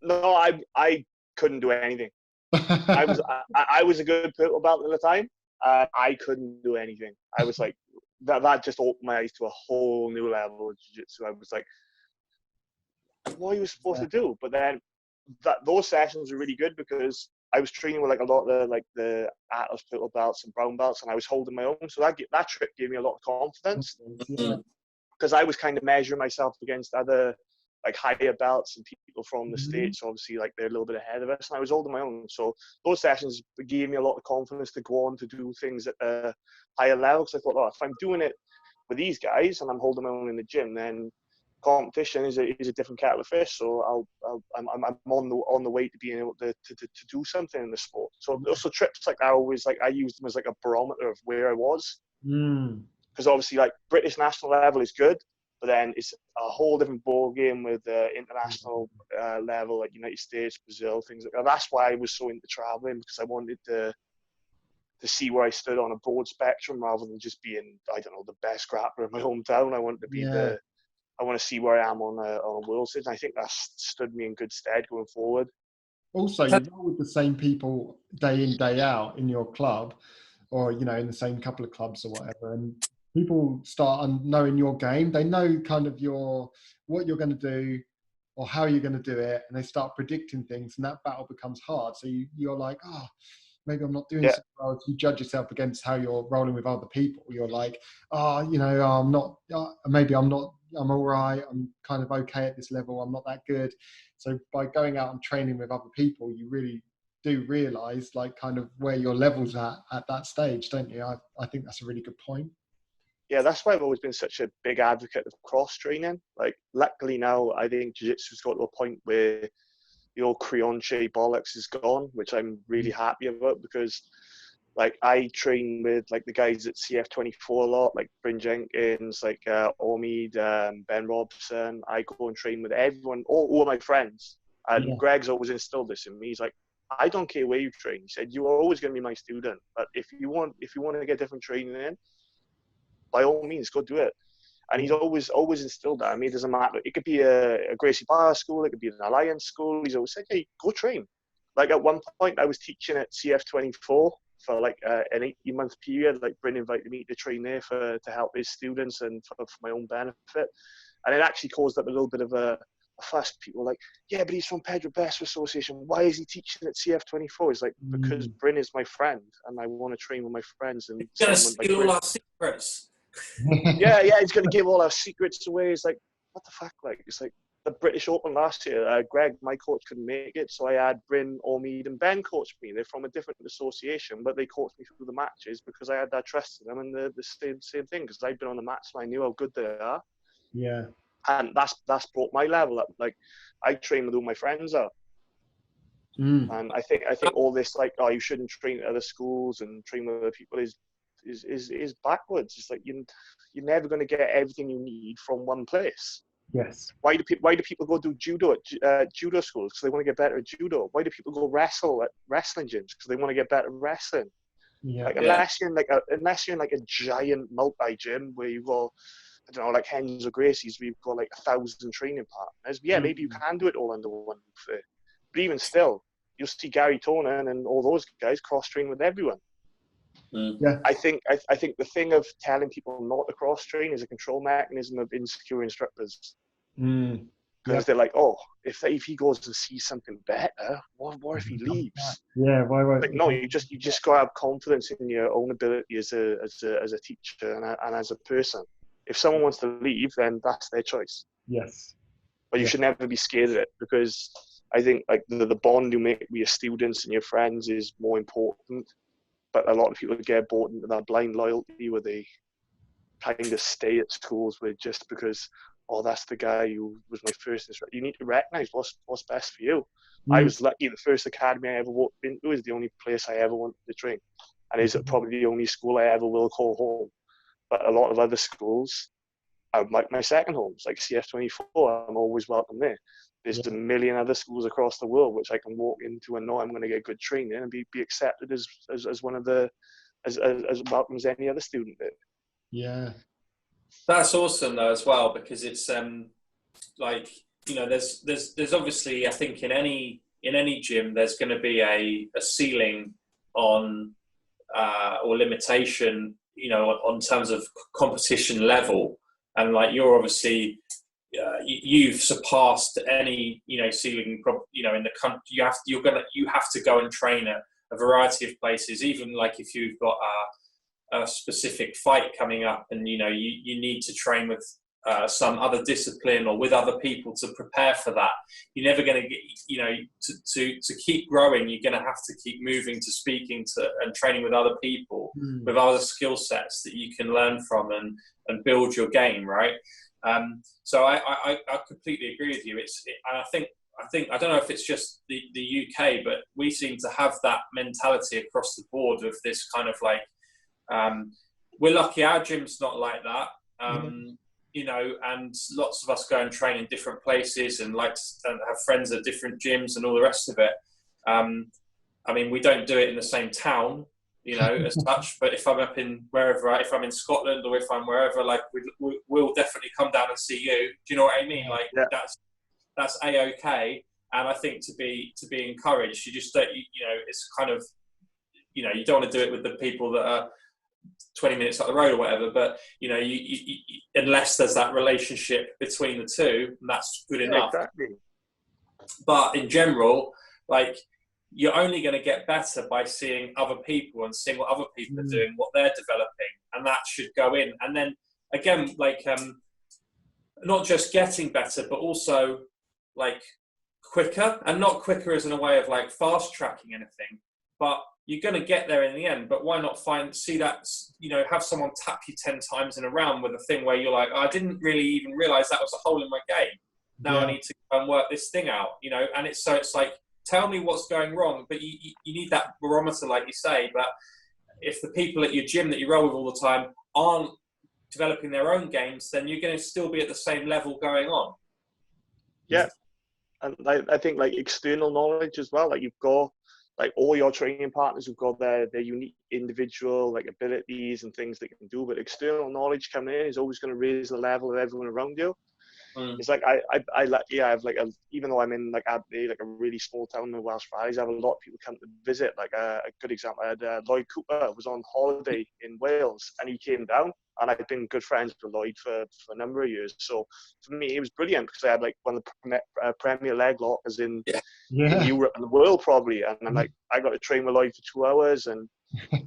No, I couldn't do anything. I was a good purple belt at the time. I couldn't do anything. I was like, that just opened my eyes to a whole new level of jiu-jitsu. I was like, what are you supposed to do? But then those sessions were really good, because I was training with like a lot of the Atlas purple belts and brown belts, and I was holding my own. So that trip gave me a lot of confidence, because I was kind of measuring myself against other like higher belts and people from the States. Obviously, like they're a little bit ahead of us, and I was holding my own. So those sessions gave me a lot of confidence to go on to do things at a higher level. Because I thought, if I'm doing it with these guys and I'm holding my own in the gym, then competition is a different kettle of fish. So I'm on the way to being able to do something in the sport. So also trips like I used them as like a barometer of where I was. Because obviously, like British national level is good, but then it's a whole different ball game with international level, like United States, Brazil, things like that. That's why I was so into traveling, because I wanted to see where I stood on a broad spectrum, rather than just being, I don't know, the best grappler in my hometown. I wanted to be I want to see where I am on a world stage. And I think that stood me in good stead going forward. Also, you roll with the same people day in, day out in your club, or in the same couple of clubs or whatever, and people start knowing your game. They know kind of what you're going to do or how you're going to do it, and they start predicting things, and that battle becomes hard. So you're like, maybe I'm not doing so well. If you judge yourself against how you're rolling with other people, you're like, I'm not, maybe I'm not, I'm all right, I'm kind of okay at this level, I'm not that good. So by going out and training with other people, you really do realize like kind of where your level's at that stage, don't you? I think that's a really good point. Yeah, that's why I've always been such a big advocate of cross training. Like, luckily now, I think jiu-jitsu's got to a point where the old Creonche bollocks is gone, which I'm really happy about, because like I train with like the guys at CF24 a lot, like Bryn Jenkins, like Omid, Ben Robson. I go and train with everyone, all my friends. And Greg's always instilled this in me. He's like, I don't care where you train. He said, you are always going to be my student. But if you want to get different training in, by all means, go do it. And he's always instilled that. I mean, it doesn't matter. It could be a Gracie Barra school. It could be an Alliance school. He's always said, hey, go train. like at one point I was teaching at CF24 for like an 18-month period. Like Bryn invited me to train there to help his students and for my own benefit. And it actually caused up a little bit of a fuss. People were like, yeah, but he's from Pedro Best Association. Why is he teaching at CF24? It's like, because Bryn is my friend and I want to train with my friends. And he's going to steal all our secrets. yeah, he's going to give all our secrets away. It's like, what the fuck? Like, it's like the British Open last year. Greg, my coach, couldn't make it, so I had Bryn, Ormead, and Ben coach me. They're from a different association, but they coached me through the matches because I had that trust in them, and the same thing, because I'd been on the mats and I knew how good they are. Yeah. And that's brought my level up. Like, I train with who my friends are. And I think all this, like, oh, you shouldn't train at other schools and train with other people is backwards. It's like you're never going to get everything you need from one place. Yes. Why do people go do judo at judo schools? Because they want to get better at judo. Why do people go wrestle at wrestling gyms? Because they want to get better at wrestling. Yeah. Like, unless you're in like a giant multi gym where you go, I don't know, like Hens or Gracie's, where you've got like 1,000 training partners. Yeah, maybe you can do it all under one roof. But even still, you'll see Gary Tonin and all those guys cross train with everyone. Yeah. I think the thing of telling people not to cross train is a control mechanism of insecure instructors. Because they're like, oh, if he goes to see something better, what if he leaves? Yeah, why? Like, no, you just got to have confidence in your own ability as a teacher and as a person. If someone wants to leave, then that's their choice. Yes. But you should never be scared of it, because I think like the bond you make with your students and your friends is more important. But a lot of people get bought into that blind loyalty where they kind of stay at schools with just because, oh, that's the guy who was my first instructor. You need to recognize what's best for you. I was lucky. The first academy I ever walked into is the only place I ever wanted to train, and is probably the only school I ever will call home. But a lot of other schools are like my second homes, like CF24. I'm always welcome there. There's a million other schools across the world which I can walk into and know I'm going to get good training and be accepted as one of the as welcome as any other student did. Yeah, that's awesome though as well, because it's like, you know, there's obviously, I think in any gym there's going to be a ceiling on or limitation, you know, on terms of competition level, and like you're obviously. You've surpassed any, you know, ceiling, you know, in the country. You have to go and train at a variety of places, even like if you've got a specific fight coming up and, you know, you need to train with some other discipline or with other people to prepare for that. You're never going to get, you know, to keep growing, you're going to have to keep moving to speaking to and training with other people with other skill sets that you can learn from and build your game, right? So I completely agree with you. And I think I don't know if it's just the UK, but we seem to have that mentality across the board of this kind of like, we're lucky our gym's not like that, you know, and lots of us go and train in different places and like to have friends at different gyms and all the rest of it. I mean, we don't do it in the same town, you know, as such, but if I'm up in wherever, if I'm in Scotland or if I'm wherever, like we'll definitely come down and see you. Do you know what I mean? Like that's A-okay. And I think to be encouraged, you just don't, you know, it's kind of, you know, you don't want to do it with the people that are 20 minutes up the road or whatever, but you know, you unless there's that relationship between the two, that's good enough. Exactly. But in general, like, you're only going to get better by seeing other people and seeing what other people are doing, what they're developing, and that should go in. And then again, like, not just getting better, but also like quicker, and not quicker as in a way of like fast tracking anything, but you're going to get there in the end. But why not see that, you know, have someone tap you 10 times in a round with a thing where you're like, oh, I didn't really even realize that was a hole in my game. Now I need to go and work this thing out, you know. And it's like, tell me what's going wrong, but you need that barometer, like you say. But if the people at your gym that you roll with all the time aren't developing their own games, then you're going to still be at the same level going on. Yeah. And I think like external knowledge as well, like you've got like all your training partners who've got their unique individual like abilities and things they can do, but external knowledge coming in is always going to raise the level of everyone around you. it's like I like, yeah, I have like even though I'm in like Abertillery, like a really small town in the Welsh Valleys, I have a lot of people come to visit. Like a good example, I had Lloyd Cooper was on holiday in Wales, and he came down, and I've been good friends with Lloyd for a number of years. So for me, it was brilliant because I had like one of the premier leg lockers in Europe and the world probably, and I'm like, I got to train with Lloyd for 2 hours and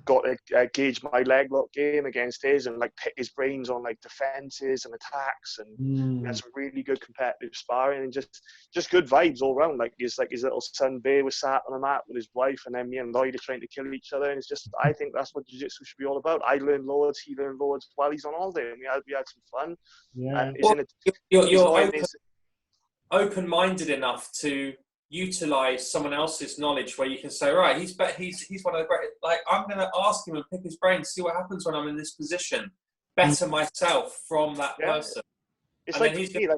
got to gauge my leg lock game against his, and like pick his brains on like defenses and attacks, and had some really good competitive sparring, and just good vibes all around. Like his little son Bay was sat on a mat with his wife, and then me and Lloyd are trying to kill each other, and it's just, I think that's what jiu-jitsu should be all about. I learned loads, he learned loads while he's on holiday, and we had some fun. And you're open-minded enough to utilize someone else's knowledge, where you can say, right, he's one of the great, like, I'm going to ask him and pick his brain, see what happens when I'm in this position, better myself from that person. It's and like, me,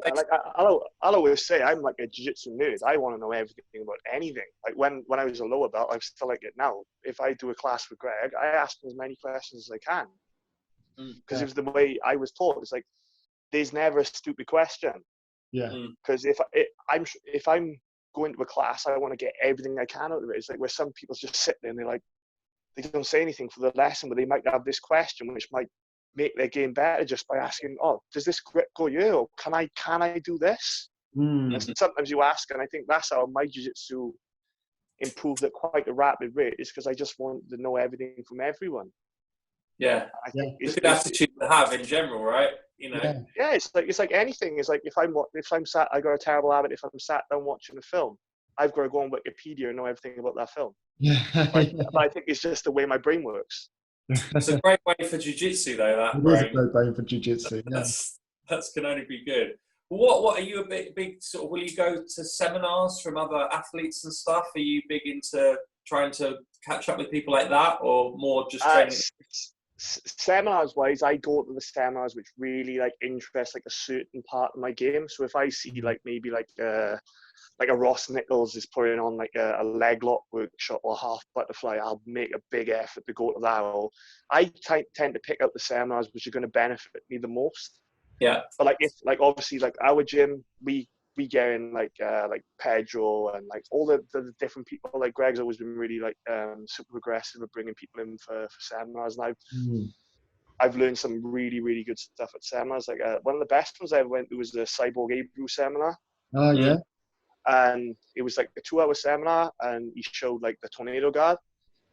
I'll always say I'm like a jiu-jitsu nerd. I want to know everything about anything. Like when I was a lower belt, I'm still like it now. If I do a class with Greg, I ask him as many questions as I can, because it was the way I was taught. It's like there's never a stupid question. Because if I'm going to a class, I want to get everything I can out of it. It's like where some people just sit there and they don't say anything for the lesson, but they might have this question which might make their game better just by asking, oh, does this grip go here? Or can I do this? And sometimes you ask, and I think that's how my jiu-jitsu improved at quite a rapid rate, is because I just wanted to know everything from everyone. I think it's a good attitude to have in general, right? You know. It's like anything. It's like if I'm sat, I got a terrible habit. If I'm sat down watching a film, I've got to go on Wikipedia and know everything about that film. But I think it's just the way my brain works. It's a great way for jiu-jitsu, though. That it is a great way for jiu-jitsu. That can only be good. What are you a big sort of? Will you go to seminars from other athletes and stuff? Are you big into trying to catch up with people like that, or more just training? Seminars wise, I go to the seminars which really like interest like a certain part of my game. So if I see like maybe like a Ross Nichols is putting on like a leg lock workshop or half butterfly, I'll make a big effort to go to that. Or I tend to pick out the seminars which are going to benefit me the most. But like obviously like our gym, we get in like Pedro and like all the different people. Like Greg's always been really like super aggressive at bringing people in for seminars, and I've learned some really, really good stuff at seminars. Like one of the best ones I ever went to was the Cyborg Abreu seminar. Oh yeah. And it was like a 2-hour seminar, and he showed like the tornado guard.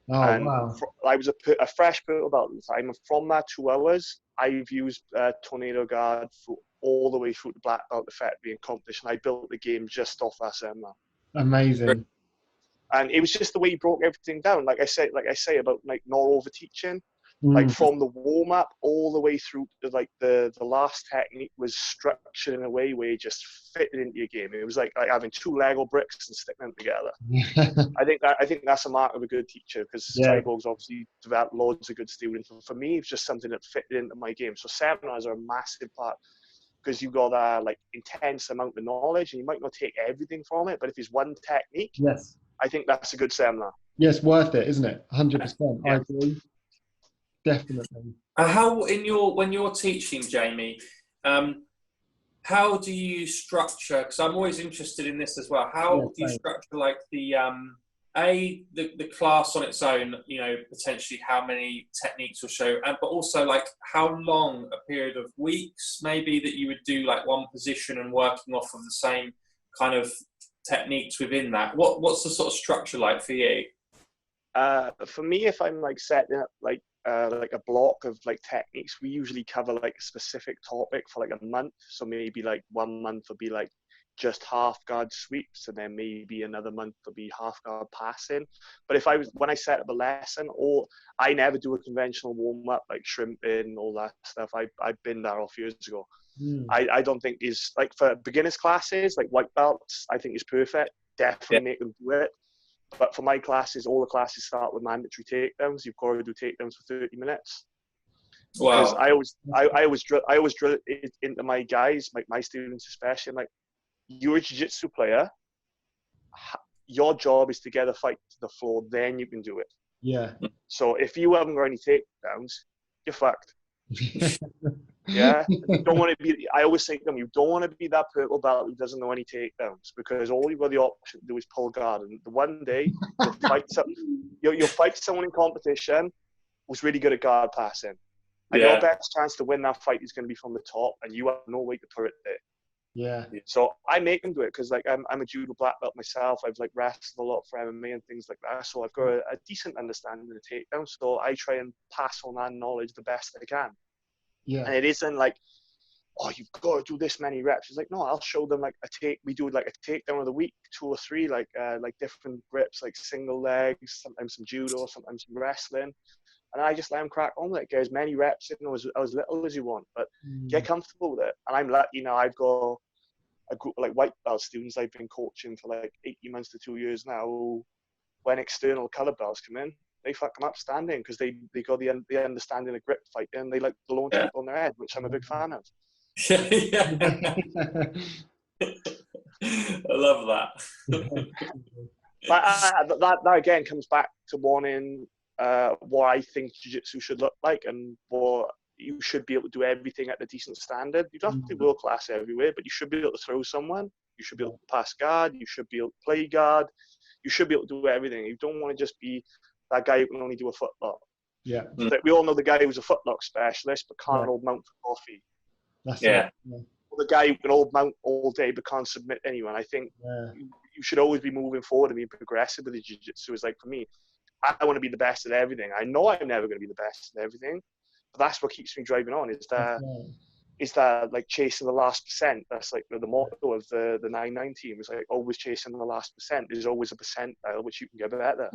Wow. I was a fresh purple belt at the time, and from that 2 hours, I've used tornado guard for all the way through the black belt effect being accomplished, and I built the game just off that seminar. Amazing. And it was just the way he broke everything down. Like I say about like not over teaching. Like from the warm up all the way through to like the last technique was structured in a way where you just fit it into your game. It was like having 2 Lego bricks and sticking them together. I think that's a mark of a good teacher, because Cyborg's obviously developed loads of good students. And for me, it's just something that fit into my game. So seminars are a massive part, because you've got that like intense amount of knowledge, and you might not take everything from it, but if it's one technique, I think that's a good seminar. Yes, worth it, isn't it? 100%. I agree. Definitely. How when you're teaching, Jamie, how do you structure? Because I'm always interested in this as well. How do you structure like the class on its own? You know, potentially how many techniques will show, but also like how long a period of weeks maybe that you would do like one position and working off of the same kind of techniques within that. What's the sort of structure like for you? For me, if I'm like setting up like a block of like techniques, we usually cover like a specific topic for like a month. So maybe like 1 month will be like just half guard sweeps, and then maybe another month will be half guard passing. But when I set up a lesson, or I never do a conventional warm up like shrimping, all that stuff. I've been there off years ago. I don't think is like for beginners classes like white belts. I think is perfect. Definitely make them do it. But for my classes, all the classes start with mandatory takedowns. You've got to do takedowns for 30 minutes. Wow. Because I always drill it into my guys, my students especially. I'm like, you're a jiu-jitsu player. Your job is to get a fight to the floor, then you can do it. Yeah. So if you haven't got any takedowns, you're fucked. Yeah, you don't want to be. I always think to them, you don't want to be that purple belt who doesn't know any takedowns, because all you've got the option to do is pull guard. And the one day you'll fight someone in competition who's really good at guard passing, and your best chance to win that fight is going to be from the top, and you have no way to put it there. Yeah. So I make them do it because, like, I'm a judo black belt myself. I've like wrestled a lot for MMA and things like that. So I've got a decent understanding of the takedown. So I try and pass on that knowledge the best I can. Yeah. And it isn't like, oh, you've got to do this many reps. It's like, no, I'll show them like we do like a takedown of the week, 2 or 3, like different grips, like single legs, sometimes some judo, sometimes some wrestling. And I just let them crack on with it. Get as many reps in, as little as you want, but get comfortable with it. And I'm lucky now. I've got a group of like white belt students I've been coaching for like 18 months to 2 years now. Who, when external color belts come in, they fuck them up standing because they got the understanding of grip fighting. And they like to launch people on their head, which I'm a big fan of. I love that. But that again comes back to wanting what I think jiu-jitsu should look like, and what you should be able to do everything at a decent standard. You don't have to be world class everywhere, but you should be able to throw someone. You should be able to pass guard. You should be able to play guard. You should be able to do everything. You don't want to just be that guy who can only do a footlock. Yeah. Like, we all know the guy who's a footlock specialist but can't hold mount for coffee. That's it. Or the guy who can hold mount all day but can't submit anyone. I think you should always be moving forward and being progressive with the jiu-jitsu. It's like, for me, I want to be the best at everything. I know I'm never going to be the best at everything, but that's what keeps me driving on. Is that like chasing the last percent? That's like the motto of the 9-9 team. It's like always chasing the last percent. There's always a percentile which you can get better.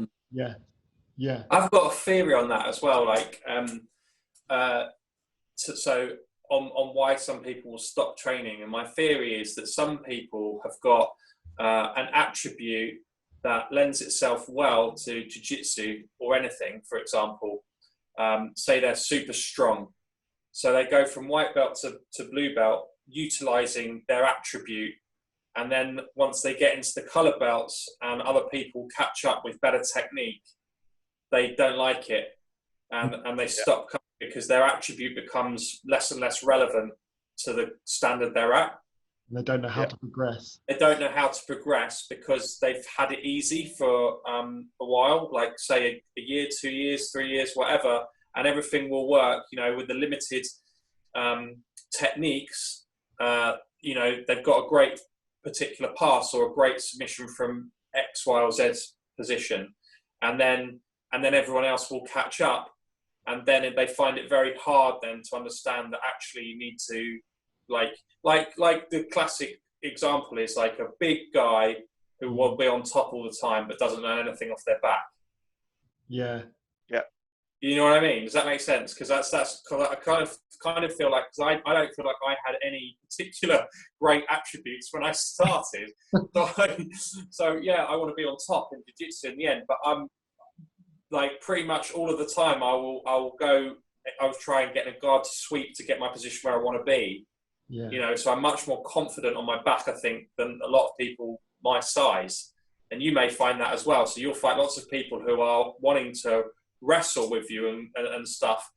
Yeah. I've got a theory on that as well. Like, so on why some people will stop training, and my theory is that some people have got an attribute that lends itself well to jiu-jitsu or anything. For example, say they're super strong, so they go from white belt to blue belt utilizing their attribute, and then once they get into the color belts and other people catch up with better technique, they don't like it, and they stop coming because their attribute becomes less and less relevant to the standard they're at. And they don't know how to progress. They don't know how to progress because they've had it easy for a while, like say a year, 2 years, 3 years, whatever, and everything will work, with the limited techniques. They've got a great particular pass or a great submission from X, Y, or Z position, and then everyone else will catch up, and then they find it very hard then to understand that actually you need to like the classic example is like a big guy who will be on top all the time but doesn't learn anything off their back. Yeah. You know what I mean? Does that make sense? Because that's I kind of feel like, because I don't feel like I had any particular great attributes when I started. So I want to be on top in jiu-jitsu in the end, but I'm like pretty much all of the time I'll try and get a guard to sweep to get my position where I want to be. So I'm much more confident on my back, I think, than a lot of people my size, and you may find that as well. So you'll find lots of people who are wanting to wrestle with you and stuff,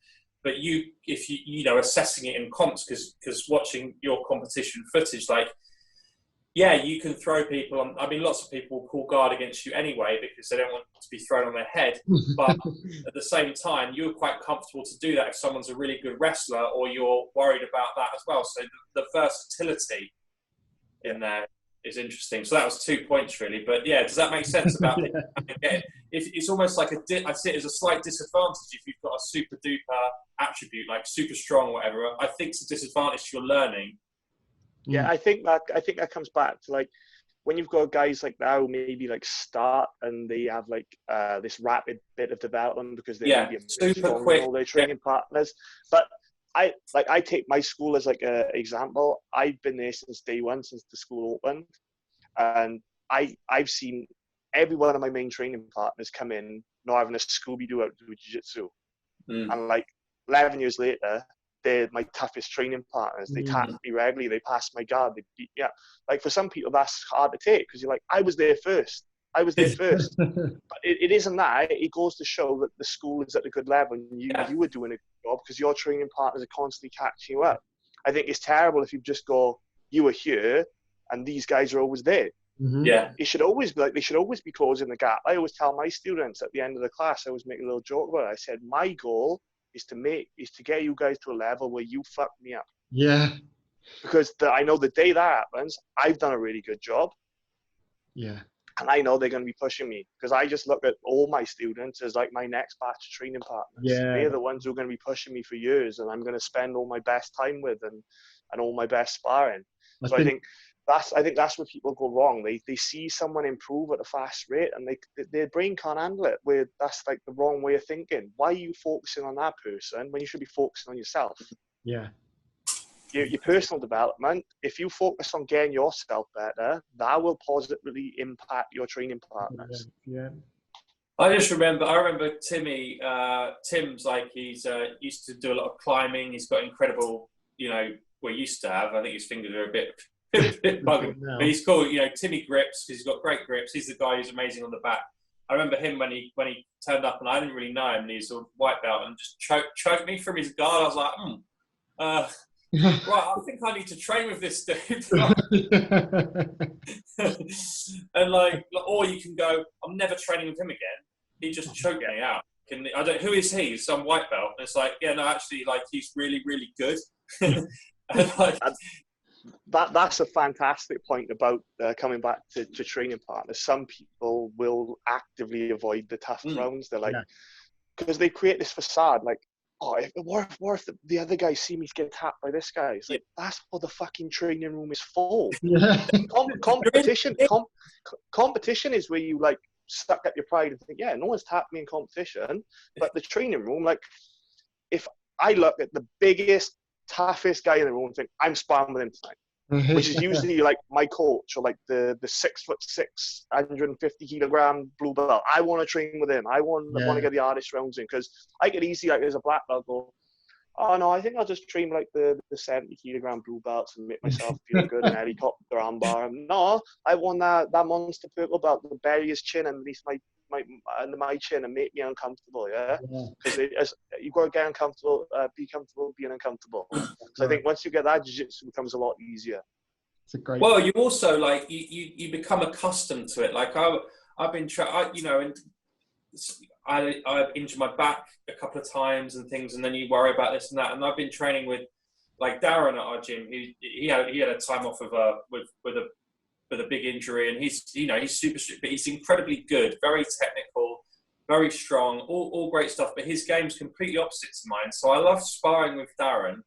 but if you assessing it in comps, because watching your competition footage, like, you can throw people on. I mean, lots of people will pull guard against you anyway because they don't want to be thrown on their head. But at the same time, you're quite comfortable to do that if someone's a really good wrestler, or you're worried about that as well. So the versatility in there is interesting. So that was 2 points really. But does that make sense about if it's almost like I see it as a slight disadvantage if you've got a super duper attribute like super strong or whatever. I think it's a disadvantage to your learning. Yeah, I think that comes back to like when you've got guys like now maybe like start and they have like this rapid bit of development because they're maybe super quick, all their training partners. But I take my school as like an example. I've been there since day one, since the school opened, and I've seen every one of my main training partners come in not having a Scooby-Doo out to do jiu-jitsu, and like 11 years later, they're my toughest training partners. They tap me regularly. They pass my guard. They beat me up. Like for some people, that's hard to take because you're like, I was there first. I was there first. But it isn't that. It goes to show that the school is at a good level, and you were doing a good job because your training partners are constantly catching you up. I think it's terrible if you just go, you were here, and these guys are always there. Mm-hmm. Yeah. It should always be like, they should always be closing the gap. I always tell my students at the end of the class, I always make a little joke about it. I said, my goal is to get you guys to a level where you fuck me up. Yeah. Because I know the day that happens, I've done a really good job. Yeah. And I know they're going to be pushing me because I just look at all my students as like my next batch of training partners. Yeah. They're the ones who are going to be pushing me for years, and I'm going to spend all my best time with and all my best sparring. I think that's where people go wrong. They see someone improve at a fast rate, and their brain can't handle it. Where that's like the wrong way of thinking. Why are you focusing on that person when you should be focusing on yourself? Yeah. Your personal development, if you focus on getting yourself better, that will positively impact your training partners. Yeah. I remember Timmy, Tim's like, he's used to do a lot of climbing. He's got incredible, well, used to have, I think his fingers are a bit buggy, but he's cool. Timmy grips, because he's got great grips. He's the guy who's amazing on the back. I remember him when he turned up, and I didn't really know him, and he's sort of white belt, and just choked me from his guard. I was like, right, I think I need to train with this dude. And or you can go, I'm never training with him again. He just choked me out. Who is he? Some white belt. And it's like, yeah, no, actually, he's really, really good. That's a fantastic point about coming back to training partners. Some people will actively avoid the tough rounds. They're like, because they create this facade, like, oh, what if the other guys see me get tapped by this guy? It's like, that's what the fucking training room is for. Yeah. Competition is where you suck up your pride and think, yeah, no one's tapped me in competition. But the training room, if I look at the biggest, toughest guy in the room and think, I'm sparring with him tonight, which is usually my coach or the 6'6", 150 kilogram blue belt. I want to train with him. I want to get the hardest rounds in, because I could easily, as a black belt, go, oh no, I think I'll just train the 70 kilogram blue belts and make myself feel good and helicopter armbar. No, I want that monster purple belt to bury his chin underneath my chin and make me uncomfortable. Because you've got to get uncomfortable, be comfortable being uncomfortable. So I think once you get that, jiu-jitsu becomes a lot easier. It's a great. Well, you also you become accustomed to it. I've been and I injured my back a couple of times and things, and then you worry about this and that. And I've been training with Darren at our gym. He had a time off with a big injury, and he's super strict, but he's incredibly good, very technical, very strong, all great stuff. But his game's completely opposite to mine. So I love sparring with Darren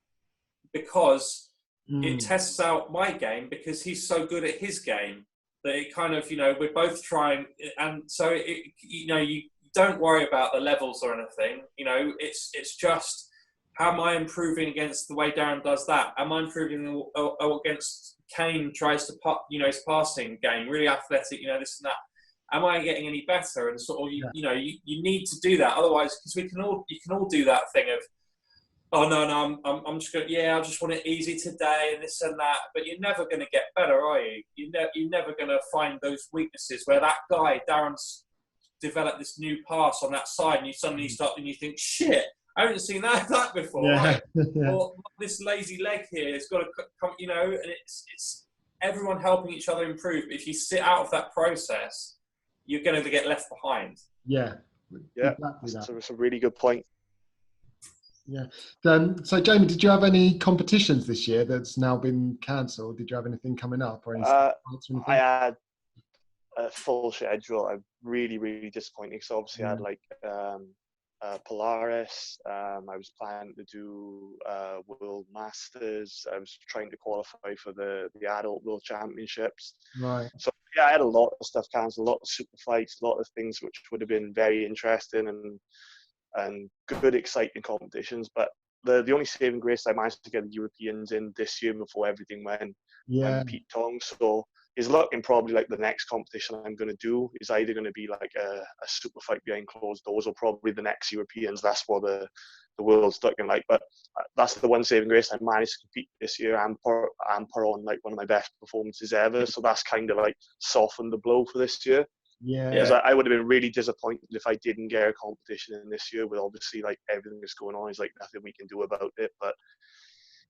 because it tests out my game, because he's so good at his game that it kind of, we're both trying, and so you don't worry about the levels or anything. It's just, how am I improving against the way Darren does that? Am I improving against Kane tries to his passing game, really athletic, this and that. Am I getting any better? And sort of, you need to do that. Otherwise, because you can all do that thing of, oh no, I'm just going, I just want it easy today and this and that. But you're never going to get better, are you? You're never going to find those weaknesses where that guy, Darren's developed this new pass on that side, and you suddenly start and you think, shit, I haven't seen that before. Right? Or this lazy leg here has got to come, and it's everyone helping each other improve. If you sit out of that process, you're going to get left behind. Yeah, exactly. That's a really good point. Yeah. So, Jamie, did you have any competitions this year that's now been cancelled? Did you have anything coming up? Or I had a full schedule. I'm really, really disappointed, because obviously I had Polaris. I was planning to do World Masters. I was trying to qualify for the Adult World Championships. Right. So I had a lot of stuff cancelled, a lot of super fights, a lot of things which would have been very interesting and good, exciting competitions. But the only saving grace, I managed to get the Europeans in this year before everything went Pete Tong. So is looking probably the next competition I'm going to do is either going to be a super fight behind closed doors, or probably the next Europeans. That's what the world's looking like. But that's the one saving grace. I managed to compete this year and put on one of my best performances ever. So that's kind of softened the blow for this year. Yeah. Because I would have been really disappointed if I didn't get a competition in this year with obviously like everything that's going on. It's like nothing we can do about it. But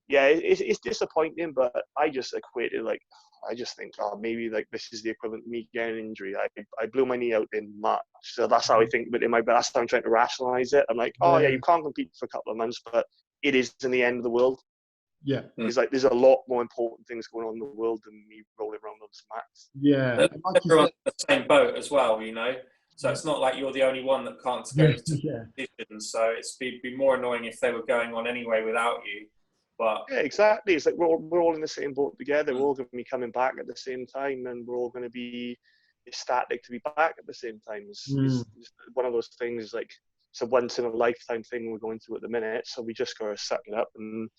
yeah, it's disappointing, but I just equated like, I just think, oh, maybe like this is the equivalent to me getting an injury. I blew my knee out in March. So that's how I think, but that's how I'm trying to rationalize it. I'm like, oh yeah, you can't compete for a couple of months, but it isn't the end of the world. Yeah. It's like, there's a lot more important things going on in the world than me rolling around on some mats. Yeah. Like everyone's in the same boat as well, you know? So it's not like you're the only one that can't go to competitions. So it's be more annoying if they were going on anyway without you. But yeah, exactly. It's like we're all in the same boat together. We're all going to be coming back at the same time, and we're all going to be ecstatic to be back at the same time. It's one of those things, like it's a once in a lifetime thing we're going through at the minute. So we just got to suck it up and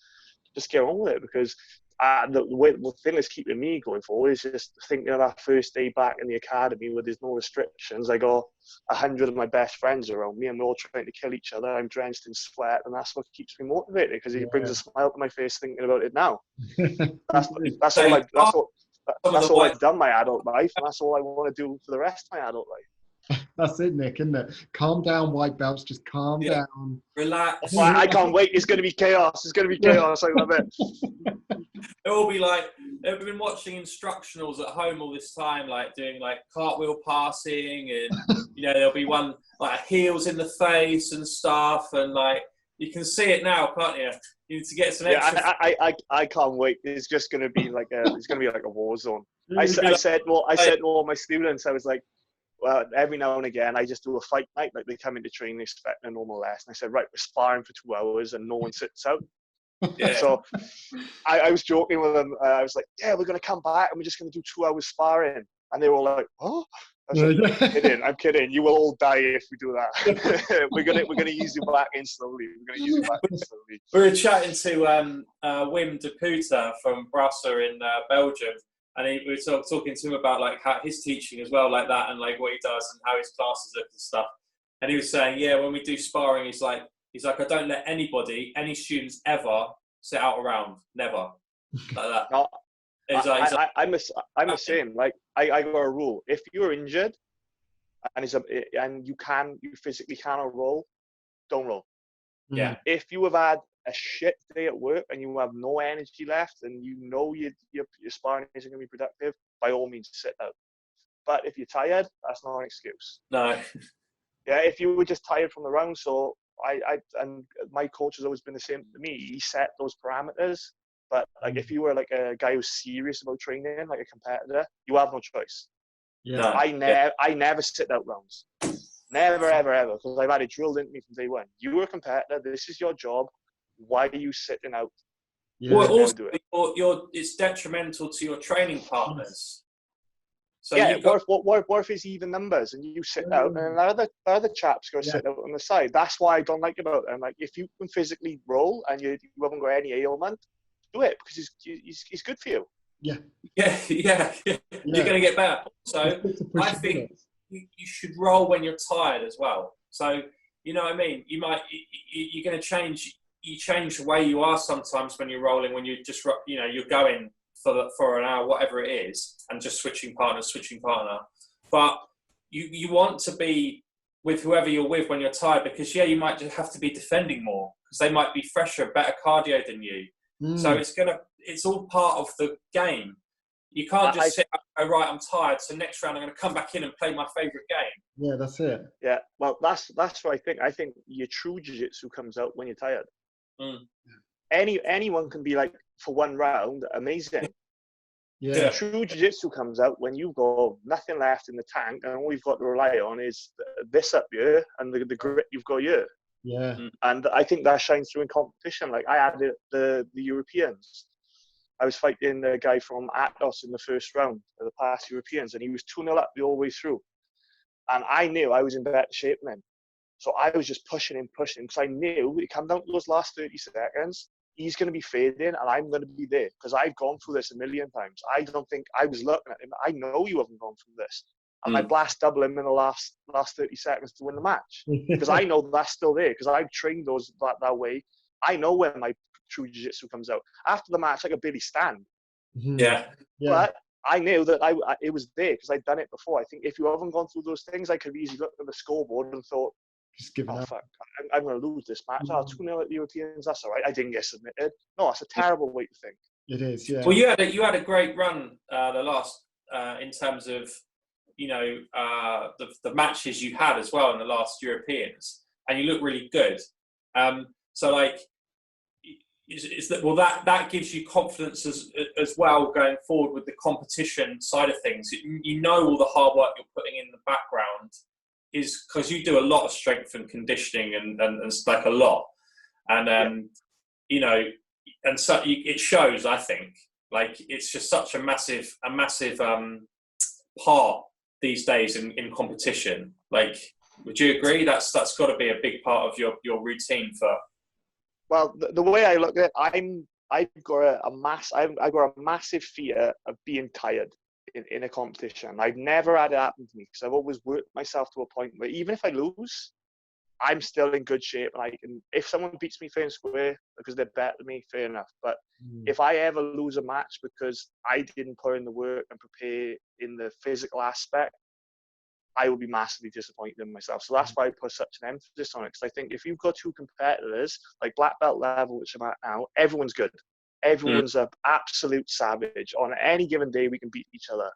just get on with it, because the thing that's keeping me going forward is just thinking of that first day back in the academy where there's no restrictions. I got 100 of my best friends around me and we're all trying to kill each other. I'm drenched in sweat, and that's what keeps me motivated, because it brings a smile to my face thinking about it now. That's all I've done my adult life, and that's all I want to do for the rest of my adult life. That's it, Nick, isn't it? Calm down, white belts. Just calm down. Relax. I can't wait. It's going to be chaos. It's going to be chaos. I love it. It will be like, they've been watching instructionals at home all this time, like doing like cartwheel passing, and you know, there'll be one like heels in the face and stuff, and like you can see it now, can't you? You need to get some extra. I can't wait. It's just going to be like a war zone. I said to all my students, I was like, well, every now and again, I just do a fight night. Like they come into training expecting a normal lesson. I said, right, we're sparring for 2 hours and no one sits out. Yeah. So I was joking with them. I was like, yeah, we're going to come back and we're just going to do 2 hours sparring. And they were all like, oh. I was like, I'm kidding. You will all die if we do that. we're gonna ease you back in slowly. We were chatting to Wim de Puta from Brassa in Belgium. And we were talking to him about like how his teaching as well, like that, and like what he does and how his classes look and stuff. And he was saying, yeah, when we do sparring, he's like, I don't let any students ever sit out around, never, like that. No, I'm the same. Like I got a rule: if you're injured and you physically cannot roll, don't roll. Yeah. If you have had a shit day at work and you have no energy left and you know your sparring isn't going to be productive, by all means sit out. But if you're tired, that's not an excuse. No. Yeah, if you were just tired from the round, so and my coach has always been the same to me. He set those parameters, but like if you were like a guy who's serious about training, like a competitor, you have no choice. Yeah. I never sit out rounds. Never, ever, because I've had it drilled into me from day one. You're a competitor. This is your job. Why are you sitting out? Yeah. Well, also, it's detrimental to your training partners. So yeah, what if it's even numbers and you sit out and the other chaps go sit out on the side? That's why I don't like about it. And like, if you can physically roll and you haven't got any ailment, do it, because he's good for you. Yeah. Yeah. You're going to get better. So I think you should roll when you're tired as well. So, you know what I mean? You're going to change the way you are sometimes when you're rolling, when you just, you know, you're going for an hour, whatever it is, and just switching partner. But you want to be with whoever you're with when you're tired, because you might just have to be defending more because they might be fresher, better cardio than you. So it's all part of the game. You can't just sit up and go, right, I'm tired, so next round I'm going to come back in and play my favourite game. Yeah, that's it. Yeah, well, that's what I think. I think your true jiu-jitsu comes out when you're tired. Anyone can be like, for one round, amazing. Yeah. True jiu-jitsu comes out when you've got nothing left in the tank and all you've got to rely on is this up here and the grit you've got here. Yeah. And I think that shines through in competition. Like I had the Europeans. I was fighting a guy from Atos in the first round of the past Europeans, and he was 2-0 up the whole way through. And I knew I was in better shape than him. So I was just pushing him, because I knew it came down to those last 30 seconds. He's going to be fading and I'm going to be there, because I've gone through this a million times. I don't think I was looking at him. I know you haven't gone through this. And I blast double him in the last 30 seconds to win the match, because I know that's still there, because I've trained those that way. I know when my true jiu-jitsu comes out. After the match, I could barely stand. Yeah. But I knew that it was there because I'd done it before. I think if you haven't gone through those things, I could easily look at the scoreboard and thought, Just giving up. fuck, I'm going to lose this match. 2-0 at the Europeans, that's all right. I didn't get submitted. No, it's a terrible way to think. It is, yeah. Well, you had a great run the last in terms of the matches you had as well in the last Europeans, and you look really good. So like, that gives you confidence as well going forward with the competition side of things. You know all the hard work you're putting in the background is because you do a lot of strength and conditioning and like a lot, and and so it shows. I think like it's just such a massive part these days in competition. Like, would you agree? That's got to be a big part of your routine for. Well, the way I look at it, I've got a massive fear of being tired in a competition. I've never had it happen to me because I've always worked myself to a point where even if I lose, I'm still in good shape. And if someone beats me fair and square because they're better than me, fair enough. But if I ever lose a match because I didn't put in the work and prepare in the physical aspect, I will be massively disappointed in myself. So that's why I put such an emphasis on it. Because I think if you've got two competitors, like black belt level, which I'm at now, everyone's good. Everyone's an absolute savage. On any given day, we can beat each other.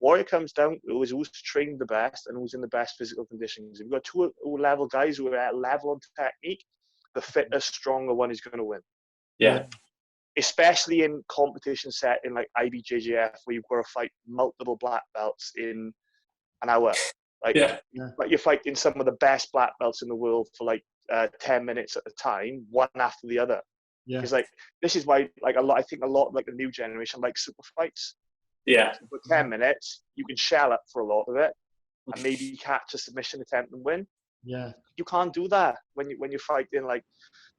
What it comes down to is who's trained the best and who's in the best physical conditions. If you've got two level guys who are at level on technique, the fitter, stronger one is going to win. Yeah. Especially in competition setting like IBJJF, where you've got to fight multiple black belts in an hour. Like you're fighting some of the best black belts in the world for like 10 minutes at a time, one after the other. Yeah. It's like, this is why like I think a lot of like the new generation like super fights. Yeah. So for 10 minutes, you can shell up for a lot of it and maybe catch a submission attempt and win. Yeah. You can't do that when you're fighting like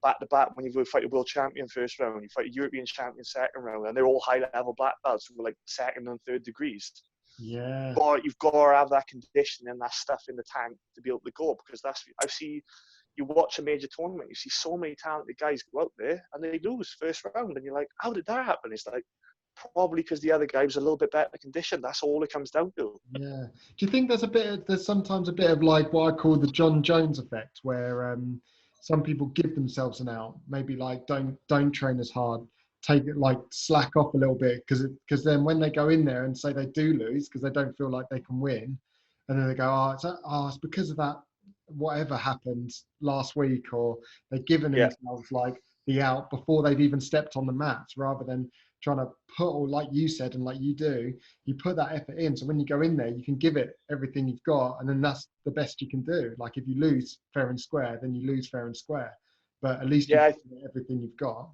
back to back. When you fight a world champion first round, you fight a European champion second round, and they're all high level black belts who are like second and third degrees. Yeah. But you've got to have that condition and that stuff in the tank to be able to go, because I've seen, you watch a major tournament, you see so many talented guys go out there and they lose first round, and you're like, how did that happen? It's like, probably because the other guy was a little bit better conditioned. That's all it comes down to. Yeah. Do you think there's sometimes a bit of like what I call the John Jones effect, where some people give themselves an out, maybe like don't train as hard, take it like slack off a little bit, because then when they go in there and say they do lose because they don't feel like they can win, and then they go, it's because of that whatever happened last week, or they've given themselves like the out before they've even stepped on the mat, rather than trying to put, or like you said and like you do, you put that effort in, so when you go in there you can give it everything you've got, and then that's the best you can do. Like if you lose fair and square, then you lose fair and square, but at least you've everything you've got.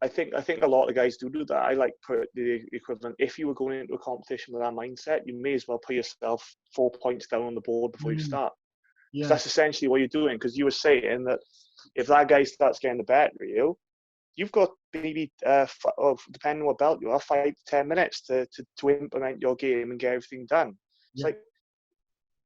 I think a lot of guys do that. I like put the equivalent. If you were going into a competition with that mindset, you may as well put yourself 4 points down on the board before you start. Yeah. That's essentially what you're doing, because you were saying that if that guy starts getting the better of you, you've got maybe, depending on what belt you are, 5 to 10 minutes to implement your game and get everything done. It's like,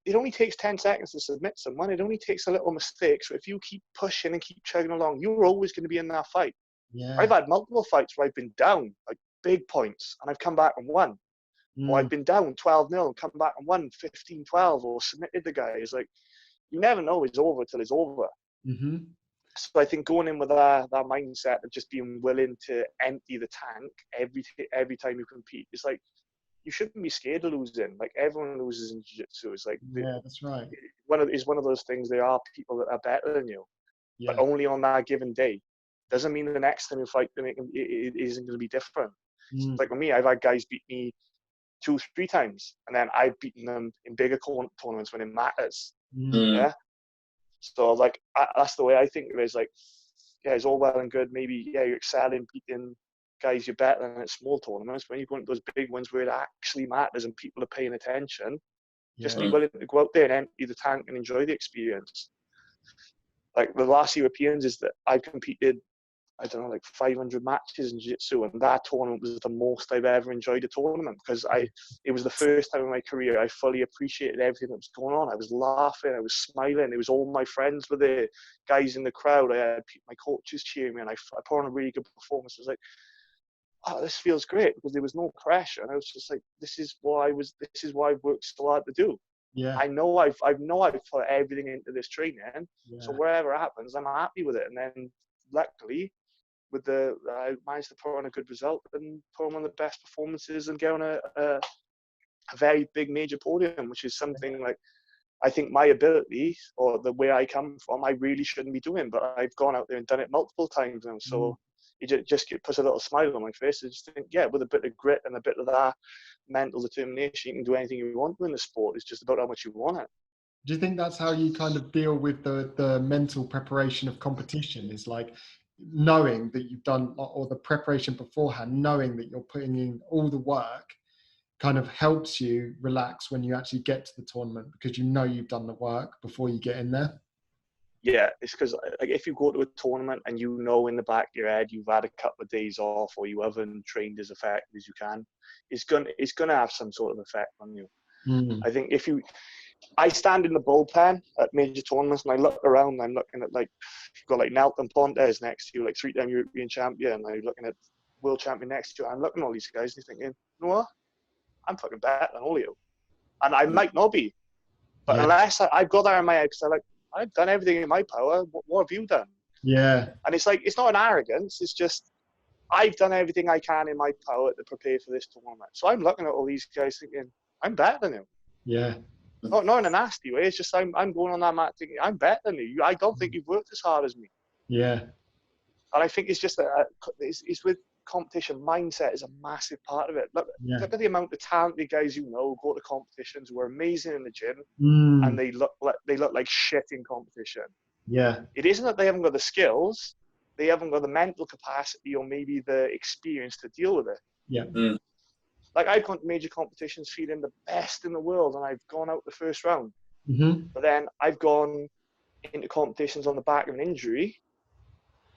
it only takes 10 seconds to submit someone. It only takes a little mistake. So if you keep pushing and keep chugging along, you're always going to be in that fight. Yeah. I've had multiple fights where I've been down like big points and I've come back and won. Or I've been down 12-0 and come back and won 15-12 or submitted the guy. It's like, you never know it's over till it's over. Mm-hmm. So I think going in with that mindset of just being willing to empty the tank every time you compete, it's like, you shouldn't be scared of losing. Like, everyone loses in jiu-jitsu. It's like, that's right. It's one of those things. There are people that are better than you, but only on that given day. Doesn't mean the next time you fight them it isn't going to be different. Like with me, I've had guys beat me 2-3 times, and then I've beaten them in bigger tournaments when it matters. Yeah. So like, that's the way I think of it. Is like, it's all well and good. Maybe you're excelling, beating guys you're better than at small tournaments. When you go into those big ones where it actually matters and people are paying attention, just be willing to go out there and empty the tank and enjoy the experience. Like the last Europeans is that I've competed, I don't know, like 500 matches in jiu-jitsu, and that tournament was the most I've ever enjoyed a tournament, because it was the first time in my career I fully appreciated everything that was going on. I was laughing, I was smiling, it was all my friends were there, guys in the crowd, I had my coaches cheering me, and I put on a really good performance. It was like, oh, this feels great, because there was no pressure, and I was just like, this is what I've worked so hard to do. Yeah. I know I've put everything into this training, so Yeah. wherever happens, I'm happy with it. And then luckily, I managed to put on a good result and put on one of the best performances and get on a very big major podium, which is something like, I think my ability or the way I come from, I really shouldn't be doing, but I've gone out there and done it multiple times now. So it just puts a little smile on my face. I just think, yeah, with a bit of grit and a bit of that mental determination, you can do anything you want in the sport. It's just about how much you want it. Do you think that's how you kind of deal with the mental preparation of competition? Is like knowing that you've done, or the preparation beforehand, knowing that you're putting in all the work, kind of helps you relax when you actually get to the tournament, because you know you've done the work before you get in there? Yeah, it's because like, if you go to a tournament and you know in the back of your head you've had a couple of days off, or you haven't trained as effectively as you can, it's gonna have some sort of effect on you. I think I stand in the bullpen at major tournaments and I look around and I'm looking at, like, you've got like Nelton Pontes next to you, like 3-time European champion, and I'm looking at world champion next to you. I'm looking at all these guys and you're thinking, you know what? I'm fucking better than all of you. And I might not be, but unless I've got that in my head, because I've done everything in my power. What have you done? Yeah. And it's like, it's not an arrogance. It's just, I've done everything I can in my power to prepare for this tournament. So I'm looking at all these guys thinking, I'm better than you. Yeah. Not in a nasty way. It's just I'm going on that mat thinking, I'm better than you. I don't think you've worked as hard as me. Yeah. And I think it's just it's with competition. Mindset is a massive part of it. Look at the amount of talented guys you know who go to competitions who are amazing in the gym, and they look like shit in competition. Yeah. It isn't that they haven't got the skills, they haven't got the mental capacity or maybe the experience to deal with it. Yeah. Like, I've gone to major competitions feeling the best in the world, and I've gone out the first round. But then I've gone into competitions on the back of an injury,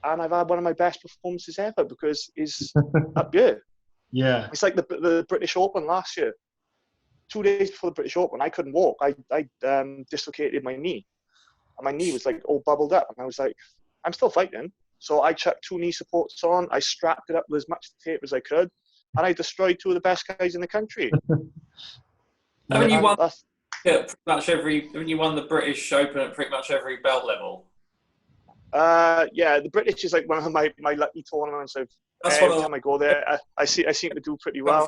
and I've had one of my best performances ever because it's up here. Yeah. It's like the British Open last year. 2 days before the British Open, I couldn't walk. I dislocated my knee, and my knee was like all bubbled up, and I was like, I'm still fighting. So I chucked 2 knee supports on. I strapped it up with as much tape as I could, and I destroyed 2 of the best guys in the country. Haven't you won pretty much you won the British Open at pretty much every belt level? Yeah, the British is like one of my lucky tournaments. Every time I go there, I seem to do pretty well.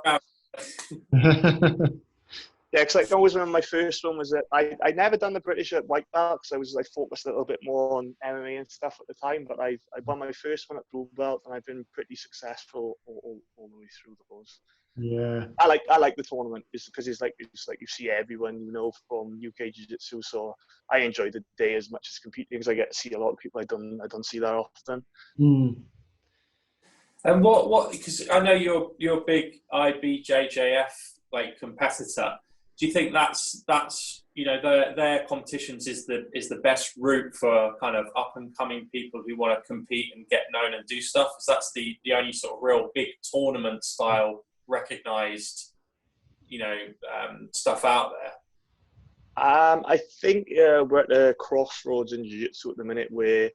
Yeah, because I always remember my first one was that I never done the British at white belt because I was like focused a little bit more on MMA and stuff at the time. But I won my first one at blue belt, and I've been pretty successful all the way through those. Yeah. I like the tournament because it's like you see everyone you know from UK Jiu-Jitsu. So I enjoy the day as much as competing because I get to see a lot of people I don't see that often. And what? Because I know you're a big IBJJF like competitor. Do you think that's you know their competitions is the best route for kind of up and coming people who want to compete and get known and do stuff? Because that's the only sort of real big tournament style recognized, you know, stuff out there. I think we're at a crossroads in Jiu-Jitsu at the minute where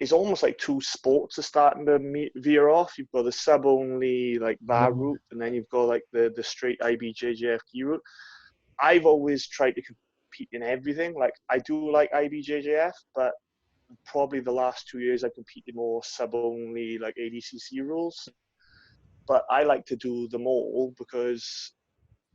it's almost like 2 sports are starting to veer off. You've got the sub-only, like, that route, and then you've got, like, the straight IBJJF gi route. I've always tried to compete in everything. Like, I do like IBJJF, but probably the last 2 years I've competed more sub-only, like, ADCC rules. But I like to do them all because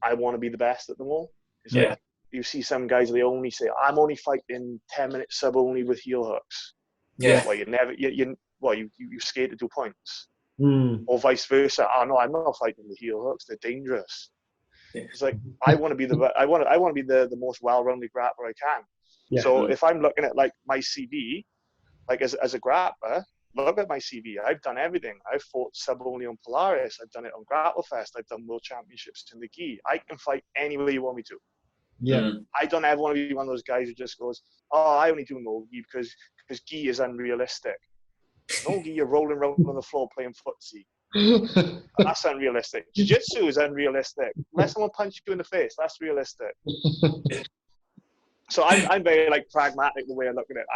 I want to be the best at them all. Yeah. Like, you see some guys, they only say, I'm only fighting 10 minutes sub-only with heel hooks. Yeah. Well, you're scared to do points, Or vice versa. Oh no, I'm not fighting the heel hooks. They're dangerous. Yeah. It's like I want to be the most well-rounded grappler I can. Yeah. So if I'm looking at like my CV, like as a grappler, look at my CV. I've done everything. I've fought sub only on Polaris. I've done it on Grapplefest. I've done world championships in the gi. I can fight any way you want me to. Yeah. I don't ever want to be one of those guys who just goes, oh, I only do no gi because gi is unrealistic. No gi, you're rolling around on the floor playing footsie. That's unrealistic. Jiu-Jitsu is unrealistic. Unless someone punches you in the face, that's realistic. So I'm very like pragmatic the way I look at it.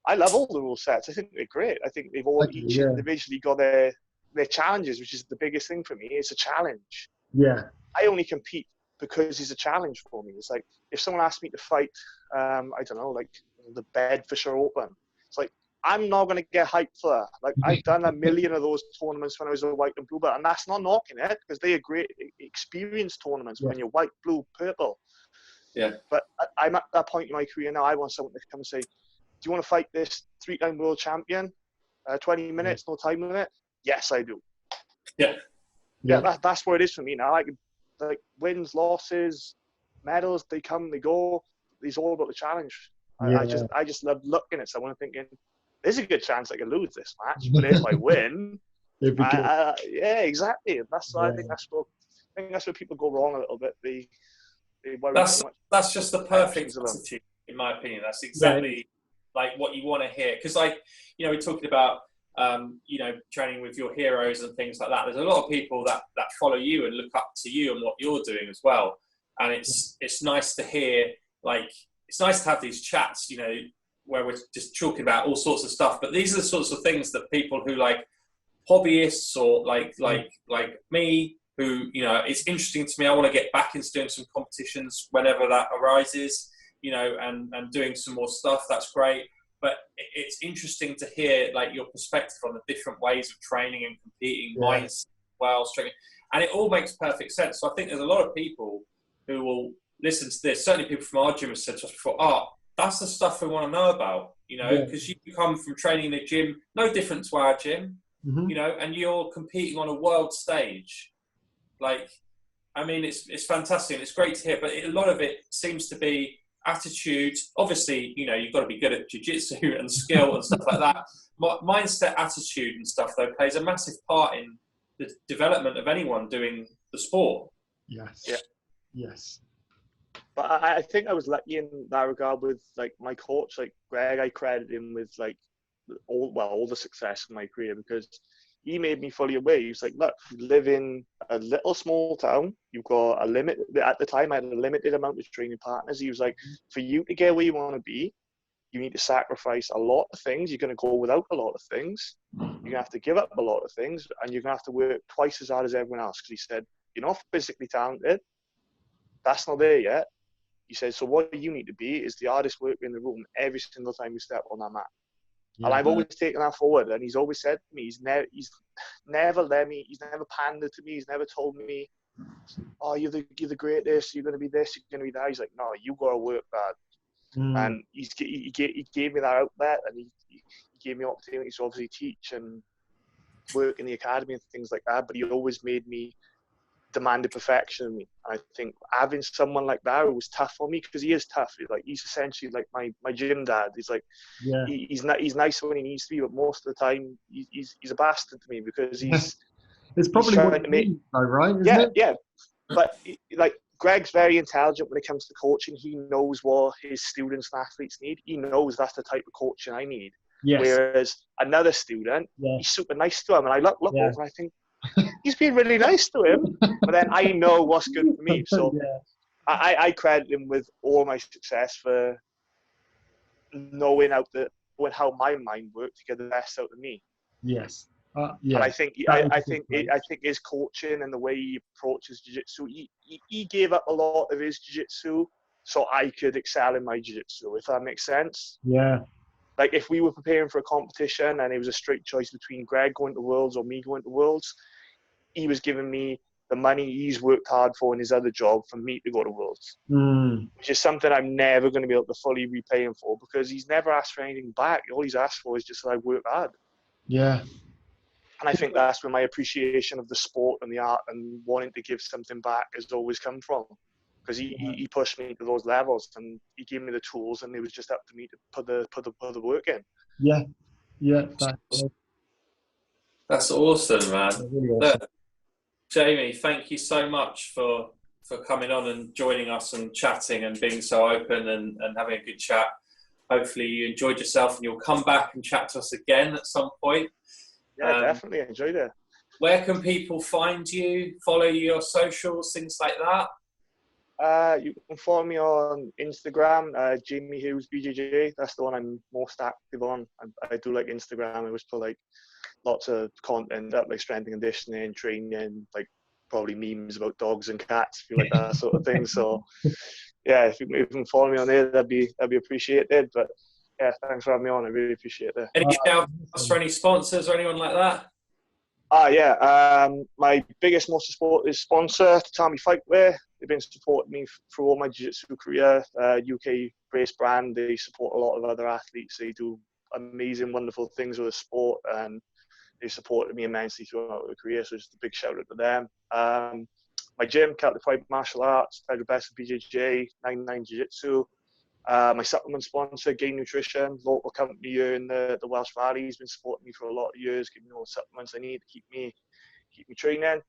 I love all the rule sets. I think they're great. I think they've all each individually got their they're challenges, which is the biggest thing for me. It's a challenge. Yeah. I only compete because it's a challenge for me. It's like if someone asked me to fight, I don't know, like the Bedfordshire Open, it's like I'm not going to get hyped for that. Like I've done a million of those tournaments when I was a white and blue belt, and that's not knocking it because they are great experience tournaments when you're white, blue, purple. Yeah. But I'm at that point in my career now. I want someone to come and say, "Do you want to fight this 3-time world champion? 20 minutes, no time limit?" Yes, I do. Yeah. Yeah, that's what it is for me now. Like wins, losses, medals, they come, they go. It's all about the challenge. I just love looking at someone and thinking, there's a good chance I could lose this match, but if I win, yeah, exactly. I think that's where people go wrong a little bit. They worry too much. That's just the perfect attitude, in my opinion. That's exactly like what you want to hear. Because, like, you know, we're talking about you know, training with your heroes and things like that. There's a lot of people that follow you and look up to you and what you're doing as well. And it's nice to hear, like, it's nice to have these chats, you know, where we're just talking about all sorts of stuff. But these are the sorts of things that people who like hobbyists or like me, who, you know, it's interesting to me. I want to get back into doing some competitions whenever that arises, you know, and doing some more stuff. That's great. But it's interesting to hear like your perspective on the different ways of training and competing, mindset, strength, and it all makes perfect sense. So I think there's a lot of people who will listen to this. Certainly, people from our gym have said to us before, "Oh, that's the stuff we want to know about," you know, because you come from training in a gym, no different to our gym, you know, and you're competing on a world stage. Like, I mean, it's fantastic and it's great to hear. But a lot of it seems to be attitude. Obviously, you know, you've got to be good at jiu-jitsu and skill and stuff like that. Mindset, attitude and stuff, though, plays a massive part in the development of anyone doing the sport. Yes. Yeah. Yes. But I think I was lucky in that regard with like my coach, like Greg. I credit him with like all the success in my career because he made me fully aware. He was like, "Look, you live in a little small town. You've got a limit." At the time, I had a limited amount of training partners. He was like, "For you to get where you want to be, you need to sacrifice a lot of things. You're going to go without a lot of things. You're going to have to give up a lot of things, and you're going to have to work twice as hard as everyone else." Because he said, "You're not physically talented. That's not there yet." He said, "So what you need to be is the hardest worker in the room every single time you step on that mat." Yeah. And I've always taken that forward. And he's always said to me, he's never let me, he's never pandered to me. He's never told me, "Oh, you're the greatest, you're going to be this, you're going to be that." He's like, "No, you got to work hard." And he gave me that outlet, and he gave me opportunities to obviously teach and work in the academy and things like that. But he always made me demanded perfection of me. I think having someone like that who was tough on me, because he is tough. He's essentially like my gym dad. He's like, he's nice when he needs to be, but most of the time he's a bastard to me because he's. It's probably what you mean, though, right? Isn't it? Yeah. But like Greg's very intelligent when it comes to coaching. He knows what his students and athletes need. He knows that's the type of coaching I need. Yes. Whereas another student, he's super nice to him, and I look over and I think, he's been really nice to him, but then I know what's good for me. So I credit him with all my success for knowing how my mind worked to get the best out of me. Yes. And I think his coaching and the way he approaches jiu-jitsu, he gave up a lot of his jiu-jitsu so I could excel in my jiu-jitsu, if that makes sense. Yeah. Like if we were preparing for a competition and it was a straight choice between Greg going to Worlds or me going to Worlds, he was giving me the money he's worked hard for in his other job for me to go to Worlds, which is something I'm never going to be able to fully repay him for because he's never asked for anything back. All he's asked for is just that I work hard. Yeah. And I think that's where my appreciation of the sport and the art and wanting to give something back has always come from. Because he pushed me to those levels and he gave me the tools and it was just up to me to put the work in. Yeah. Yeah. That's awesome, man. Really awesome. Look, Jamie, thank you so much for coming on and joining us and chatting and being so open and having a good chat. Hopefully you enjoyed yourself and you'll come back and chat to us again at some point. Yeah, definitely. I enjoyed it. Where can people find you, follow your socials, things like that? You can follow me on Instagram, Jamie Hughes BJJ. That's the one I'm most active on. I do like Instagram. I always put like lots of content up, like strength and conditioning, training, like probably memes about dogs and cats, feel like that sort of thing. So yeah, if you can follow me on there, that'd be appreciated. But yeah, thanks for having me on. I really appreciate it. Any shout outs for any sponsors or anyone like that? Yeah, my biggest motorsport sponsor, Tatami Fightwear. They've been supporting me through all my jiu-jitsu career. UK-based brand. They support a lot of other athletes. They do amazing, wonderful things with the sport, and they supported me immensely throughout the career. So just a big shout out to them. My gym, Celtic Pride Martial Arts, Polaris and Figure, 99 Jiu-Jitsu. My supplement sponsor, Gain Nutrition, local company here in the Welsh Valley, has been supporting me for a lot of years, giving me all the supplements I need to keep me training.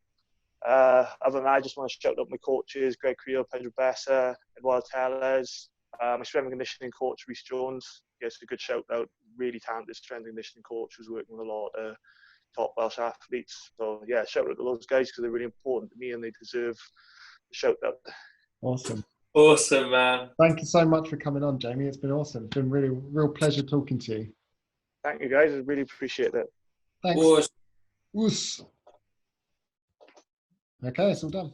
Other than that, I just want to shout out my coaches, Greg Creel, Pedro Bessa, Eduardo Tellez, my strength and conditioning coach, Rhys Jones. Yes, a good shout out, really talented strength and conditioning coach who's working with a lot of top Welsh athletes. So yeah, shout out to those guys because they're really important to me and they deserve the shout out. Awesome. Awesome, man. Thank you so much for coming on, Jamie. It's been awesome. It's been really, real pleasure talking to you. Thank you, guys. I really appreciate it. Thanks. Awesome. Oos. Okay, it's all done.